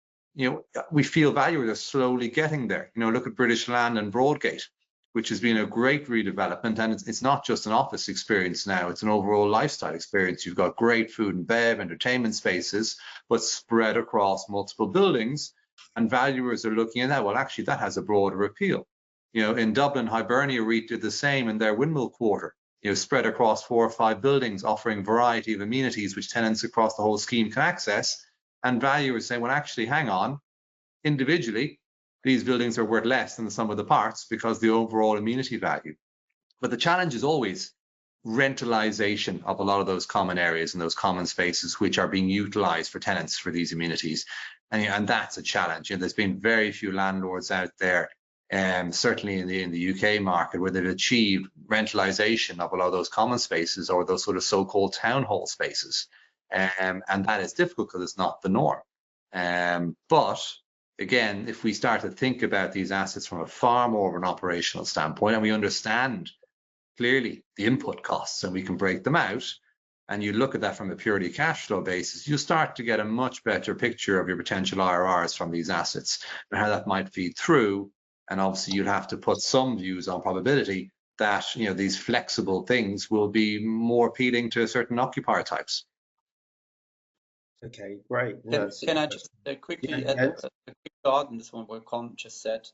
we feel valuers are slowly getting there. Look at British Land and Broadgate, which has been a great redevelopment, and it's not just an office experience now, it's an overall lifestyle experience. You've got great food and bev, entertainment spaces, but spread across multiple buildings, and valuers are looking at that. Well, actually that has a broader appeal. In Dublin, Hibernia REIT did the same in their Windmill Quarter, spread across 4 or 5 buildings, offering variety of amenities which tenants across the whole scheme can access. And valuers saying, well, actually, hang on, individually, these buildings are worth less than the sum of the parts because the overall amenity value. But the challenge is always rentalization of a lot of those common areas and those common spaces which are being utilized for tenants for these amenities. And that's a challenge. There's been very few landlords out there, certainly in the UK market, where they've achieved rentalization of a lot of those common spaces or those sort of so-called town hall spaces. And that is difficult because it's not the norm. But again, if we start to think about these assets from a far more of an operational standpoint, and we understand clearly the input costs and we can break them out, and you look at that from a purely cash flow basis, you start to get a much better picture of your potential IRRs from these assets and how that might feed through. And obviously you'd have to put some views on probability that these flexible things will be more appealing to certain occupier types. Okay, great. Can I just quickly add a quick thought on this one, what Colm just said?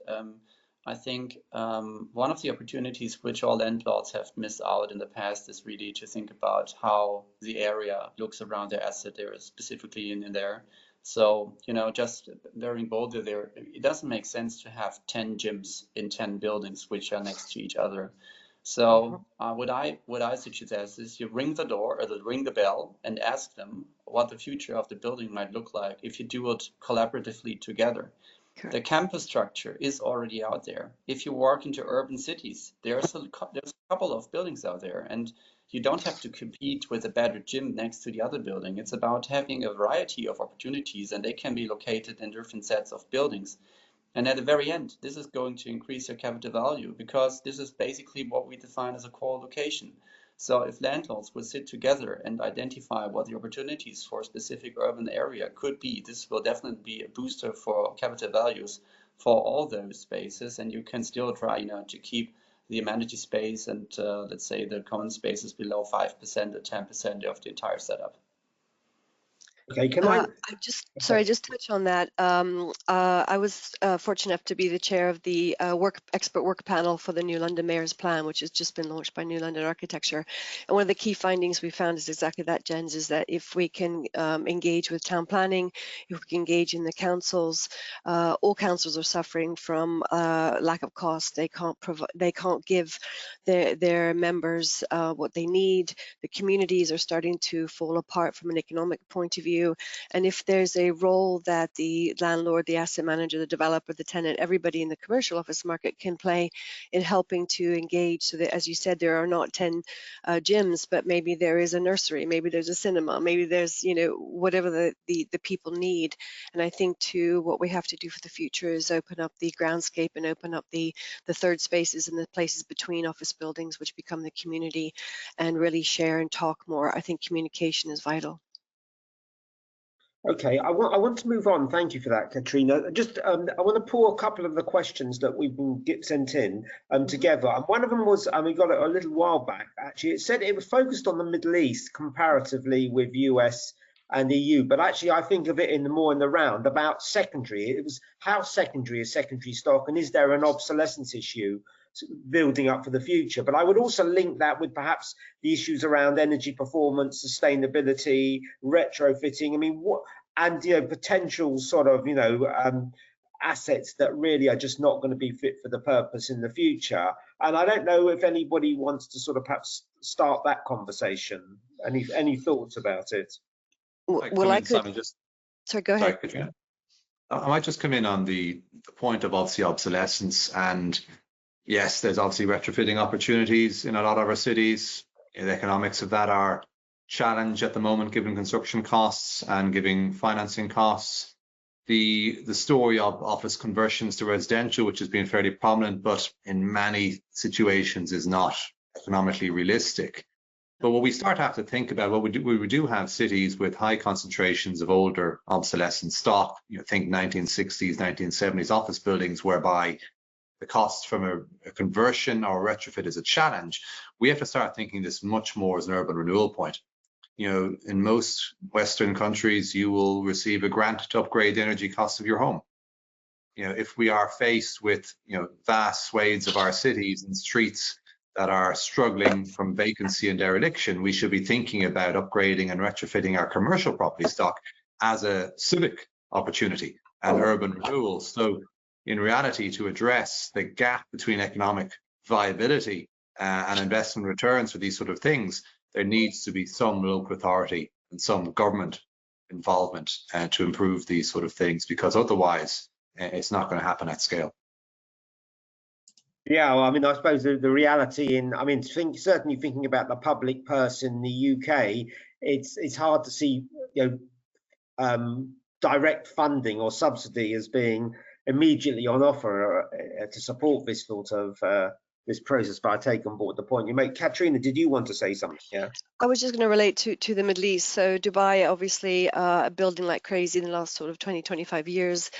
I think one of the opportunities which all landlords have missed out in the past is really to think about how the area looks around their asset area, specifically in there. So, just very boldly there, it doesn't make sense to have 10 gyms in 10 buildings which are next to each other. So what I suggest is you ring the door or ring the bell and ask them what the future of the building might look like if you do it collaboratively together. Correct. The campus structure is already out there. If you walk into urban cities, there's a couple of buildings out there, and you don't have to compete with a better gym next to the other building. It's about having a variety of opportunities, and they can be located in different sets of buildings. And at the very end, this is going to increase your capital value because this is basically what we define as a core location. So if landlords would sit together and identify what the opportunities for a specific urban area could be, this will definitely be a booster for capital values for all those spaces. And you can still try, to keep the amenity space and let's say the common spaces below 5% or 10% of the entire setup. Okay, can I just touch on that. I was fortunate enough to be the chair of the expert work panel for the New London Mayor's Plan, which has just been launched by New London Architecture. And one of the key findings we found is exactly that, Jens, is that if we can engage with town planning, if we can engage in the councils, all councils are suffering from lack of cost. They can't give their members what they need. The communities are starting to fall apart from an economic point of view. And if there's a role that the landlord, the asset manager, the developer, the tenant, everybody in the commercial office market can play in helping to engage, so that, as you said, there are not 10 gyms, but maybe there is a nursery, maybe there's a cinema, maybe there's, whatever the people need. And I think too, what we have to do for the future is open up the groundscape and open up the third spaces and the places between office buildings, which become the community, and really share and talk more. I think communication is vital. Okay, I want to move on. Thank you for that, Katrina. Just I want to pull a couple of the questions that we've been sent in together. And one of them was, we got it a little while back, actually. It said it was focused on the Middle East comparatively with US and EU, but actually I think of it in the round about secondary. It was how secondary is secondary stock, and is there an obsolescence issue building up for the future? But I would also link that with perhaps the issues around energy performance, sustainability, retrofitting. I mean, what, and potential sort of assets that really are just not going to be fit for the purpose in the future. And I don't know if anybody wants to sort of perhaps start that conversation. Any thoughts about it? Well, I could. Sorry, go ahead. Sorry, I might just come in on the point of obviously obsolescence. And yes, there's obviously retrofitting opportunities in a lot of our cities. The economics of that are challenged at the moment, given construction costs and given financing costs. The story of office conversions to residential, which has been fairly prominent, but in many situations is not economically realistic. But what we start to have to think about, what we do have cities with high concentrations of older obsolescent stock, think 1960s, 1970s office buildings, whereby the cost from a conversion or a retrofit is a challenge. We have to start thinking this much more as an urban renewal point. In most Western countries, you will receive a grant to upgrade the energy costs of your home. If we are faced with, vast swathes of our cities and streets that are struggling from vacancy and dereliction, we should be thinking about upgrading and retrofitting our commercial property stock as a civic opportunity and urban renewal. So in reality, to address the gap between economic viability and investment returns for these sort of things, there needs to be some local authority and some government involvement to improve these sort of things, because otherwise it's not going to happen at scale. Yeah, well, I mean, I suppose the reality I mean, certainly thinking about the public purse in the UK, it's hard to see, direct funding or subsidy as being immediately on offer to support this sort of this process. But I take on board the point you make. Katrina, did you want to say something? Yeah. I was just going to relate to the Middle East. So Dubai, obviously, building like crazy in the last sort of 20-25 years.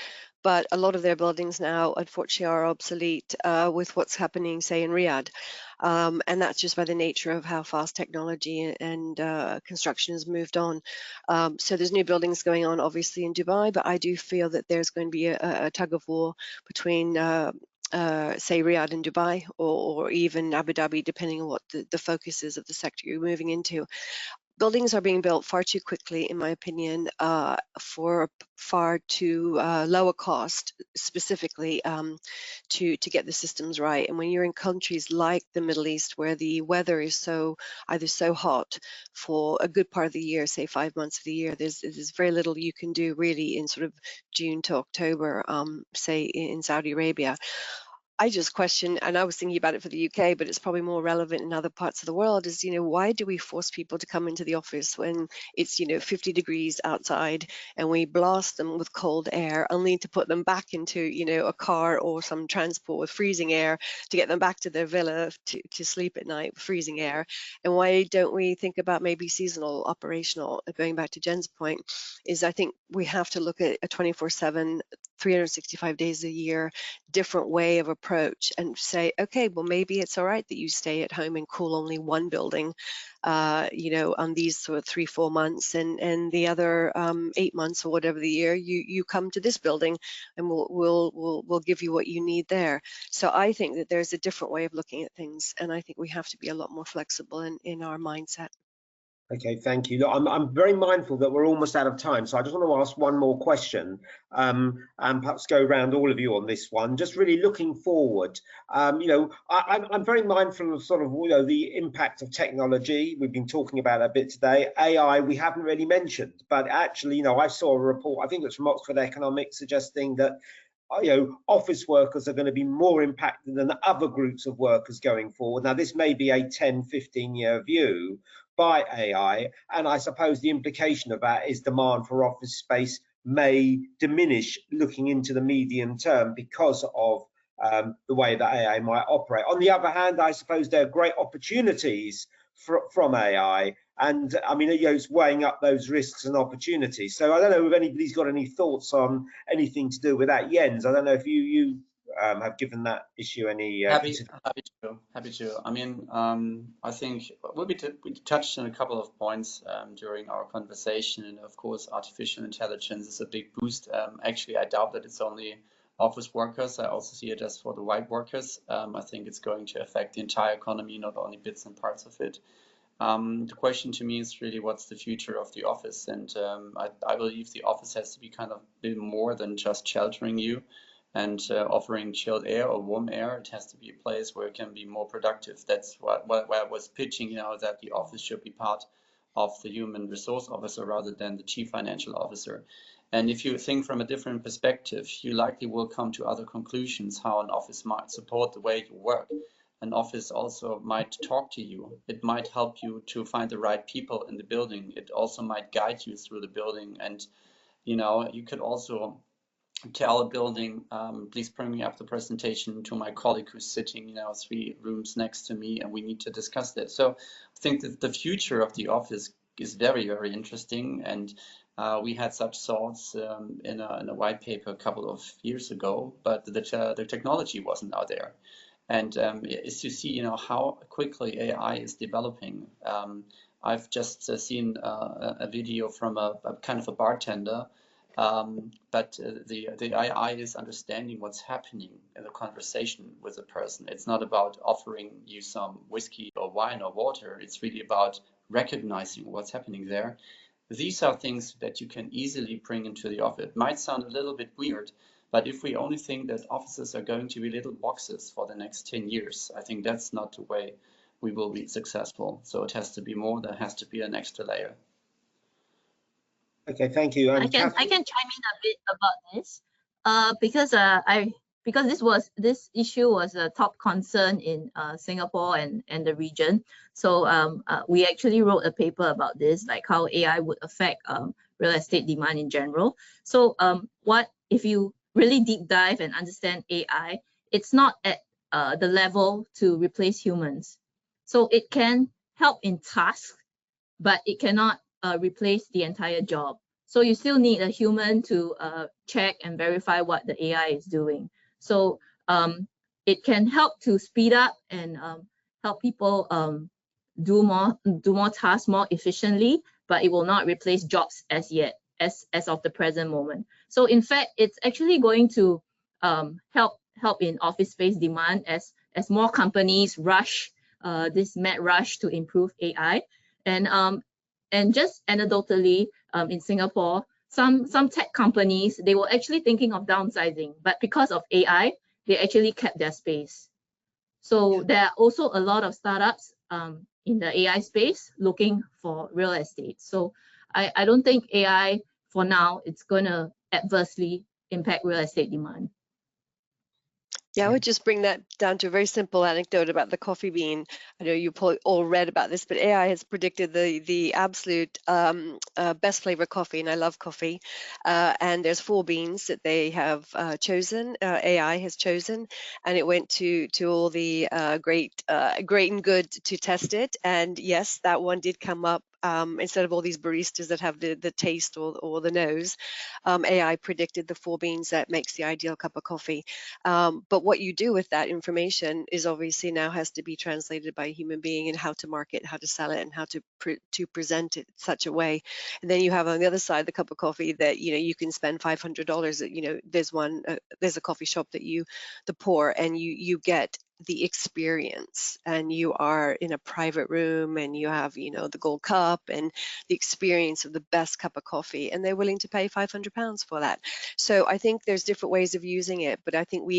But a lot of their buildings now, unfortunately, are obsolete with what's happening, say, in Riyadh. And that's just by the nature of how fast technology and construction has moved on. So there's new buildings going on, obviously, in Dubai, but I do feel that there's going to be a tug of war between say Riyadh and Dubai, or even Abu Dhabi, depending on what the focus is of the sector you're moving into. Buildings are being built far too quickly, in my opinion, for far too low a cost, specifically to get the systems right. And when you're in countries like the Middle East, where the weather is either so hot for a good part of the year, say 5 months of the year, there's very little you can do really in sort of June to October, say in Saudi Arabia. I just question, and I was thinking about it for the UK, but it's probably more relevant in other parts of the world, is, why do we force people to come into the office when it's, 50 degrees outside, and we blast them with cold air only to put them back into, a car or some transport with freezing air to get them back to their villa to sleep at night with freezing air? And why don't we think about maybe seasonal, operational? Going back to Jen's point, is I think we have to look at a 24/7, 365 days a year, different way of approach, and say, okay, well, maybe it's all right that you stay at home and cool only one building, on these sort of 3-4 months, and the other 8 months or whatever the year, you come to this building, and we'll give you what you need there. So I think that there's a different way of looking at things, and I think we have to be a lot more flexible in our mindset. Okay, thank you. Look, I'm very mindful that we're almost out of time, so I just want to ask one more question, and perhaps go around all of you on this one. Just really looking forward, I'm very mindful of sort of the impact of technology. We've been talking about it a bit today. AI we haven't really mentioned, but actually, I saw a report, I think it's from Oxford Economics, suggesting that office workers are going to be more impacted than other groups of workers going forward. Now, this may be a 10-15 year view by AI, and I suppose the implication of that is demand for office space may diminish looking into the medium term because of the way that AI might operate. On the other hand, I suppose there are great opportunities from AI, and I mean, it's weighing up those risks and opportunities. So I don't know if anybody's got any thoughts on anything to do with that. Jens, I don't know if you have given that issue any happy to. I mean, I think we touched on a couple of points during our conversation, and of course artificial intelligence is a big boost. Actually, I doubt that it's only office workers. I also see it as for the white workers. I think it's going to affect the entire economy, not only bits and parts of it. The question to me is really, what's the future of the office? And I believe the office has to be kind of a bit more than just sheltering you and offering chilled air or warm air. It has to be a place where it can be more productive. That's what I was pitching, that the office should be part of the human resource officer rather than the chief financial officer. And if you think from a different perspective, you likely will come to other conclusions how an office might support the way you work. An office also might talk to you. It might help you to find the right people in the building. It also might guide you through the building. And, you could also tell a building, please bring me up the presentation to my colleague who's sitting, 3 rooms next to me, and we need to discuss that. So I think that the future of the office is very, very interesting. And we had such thoughts in a white paper a couple of years ago, but the technology wasn't out there. And is to see, how quickly AI is developing. I've just seen a video from a kind of a bartender, but the AI is understanding what's happening in the conversation with a person. It's not about offering you some whiskey or wine or water. It's really about recognizing what's happening there. These are things that you can easily bring into the office. It might sound a little bit weird, But if we only think that offices are going to be little boxes for the next 10 years, I think that's not the way we will be successful. So it has to be more, there has to be an extra layer. Okay, thank you. I can chime in a bit about this, because this issue was a top concern in Singapore and the region. So we actually wrote a paper about this, like how AI would affect real estate demand in general. So what if you really deep dive and understand AI, it's not at the level to replace humans. So it can help in tasks, but it cannot replace the entire job. So you still need a human to check and verify what the AI is doing. So it can help to speed up and help people do more tasks more efficiently, but it will not replace jobs as yet, as of the present moment. So in fact, it's actually going to help in office space demand as more companies rush this mad rush to improve AI. And just anecdotally, in Singapore, some tech companies, they were actually thinking of downsizing, but because of AI, they actually kept their space. So there are also a lot of startups in the AI space looking for real estate. So I don't think AI, for now, it's going to adversely impact real estate demand. Yeah, I would just bring that down to a very simple anecdote about the coffee bean. I know you probably all read about this, but AI has predicted the absolute best flavor coffee, and I love coffee. And there's 4 beans that they have chosen, AI has chosen, and it went to all the great and good to test it. And yes, that one did come up. Instead of all these baristas that have the taste or the nose, AI predicted the 4 beans that makes the ideal cup of coffee. But what you do with that information is obviously now has to be translated by a human being, and how to market, how to sell it, and how to present it in such a way. And then you have on the other side the cup of coffee that you can spend $500. There's a coffee shop that the pour, and you get the experience, and you are in a private room, and you have the gold cup and the experience of the best cup of coffee, and they're willing to pay £500 for that. So I think there's different ways of using it, but I think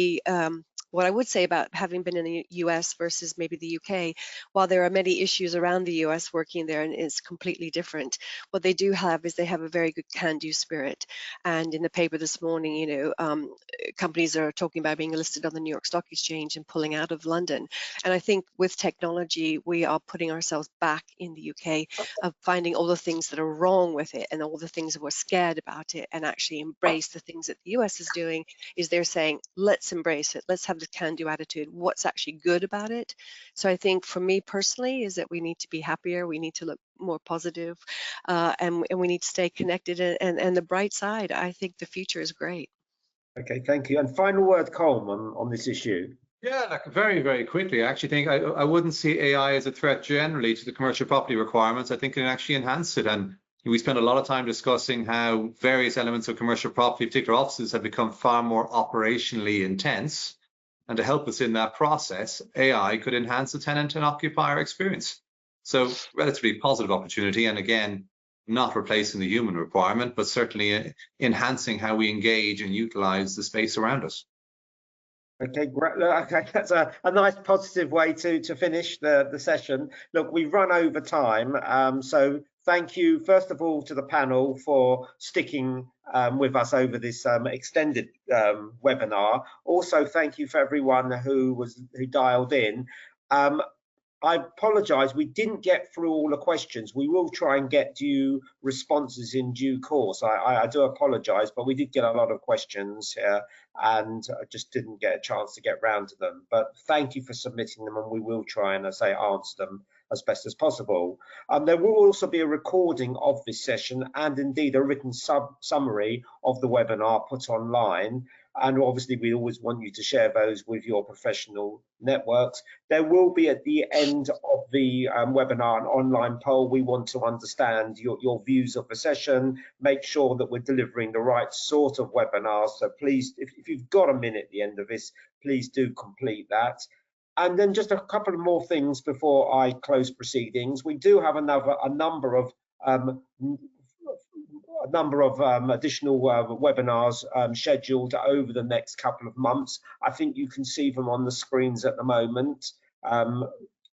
what I would say about having been in the US versus maybe the UK, while there are many issues around the US working there and it's completely different, what they do have is they have a very good can-do spirit. And in the paper this morning, companies are talking about being listed on the New York Stock Exchange and pulling out of London. And I think with technology, we are putting ourselves back in the UK of finding all the things that are wrong with it and all the things that we're scared about it, and actually embrace the things that the US is doing. Is they're saying, let's embrace it, let's have the can-do attitude, what's actually good about it. So I think for me personally is that we need to be happier, we need to look more positive, and we need to stay connected, and the bright side. I think the future is great. Okay, thank you. And final word, Colm, on this issue. Yeah, like very, very quickly, I actually think I wouldn't see AI as a threat generally to the commercial property requirements. I think it can actually enhance it. And we spent a lot of time discussing how various elements of commercial property, particular offices, have become far more operationally intense. And to help us in that process, AI could enhance the tenant and occupier experience. So relatively positive opportunity. And again, not replacing the human requirement, but certainly enhancing how we engage and utilize the space around us. Okay, great. Okay, that's a nice positive way to finish the session. Look, we've run over time, so thank you first of all to the panel for sticking with us over this extended webinar. Also, thank you for everyone who dialed in. I apologise, we didn't get through all the questions. We will try and get you responses in due course. I do apologise, but we did get a lot of questions here, and I just didn't get a chance to get round to them. But thank you for submitting them, and we will try and, as I say, answer them as best as possible. There will also be a recording of this session and indeed a written summary of the webinar put online. And obviously, we always want you to share those with your professional networks. There will be at the end of the webinar an online poll. We want to understand your views of the session, make sure that we're delivering the right sort of webinars. So please, if you've got a minute at the end of this, please do complete that. And then just a couple of more things before I close proceedings. We do have a number of number of additional webinars scheduled over the next couple of months. I think you can see them on the screens at the moment,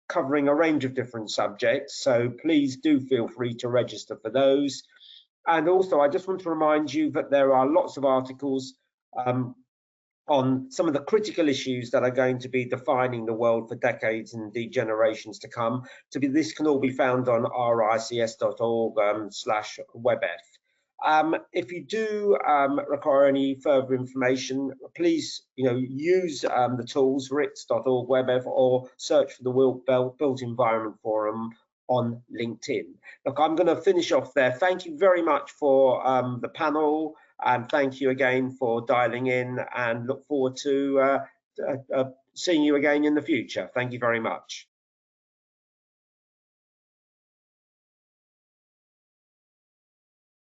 covering a range of different subjects. So please do feel free to register for those. And also, I just want to remind you that there are lots of articles on some of the critical issues that are going to be defining the world for decades and indeed generations to come. This can all be found on rics.org/WebEF. If you do require any further information, please use the tools rics.org/WebEF or search for the Built Environment Forum on LinkedIn. Look, I'm going to finish off there. Thank you very much for the panel, and thank you again for dialing in, and look forward to seeing you again in the future. Thank you very much.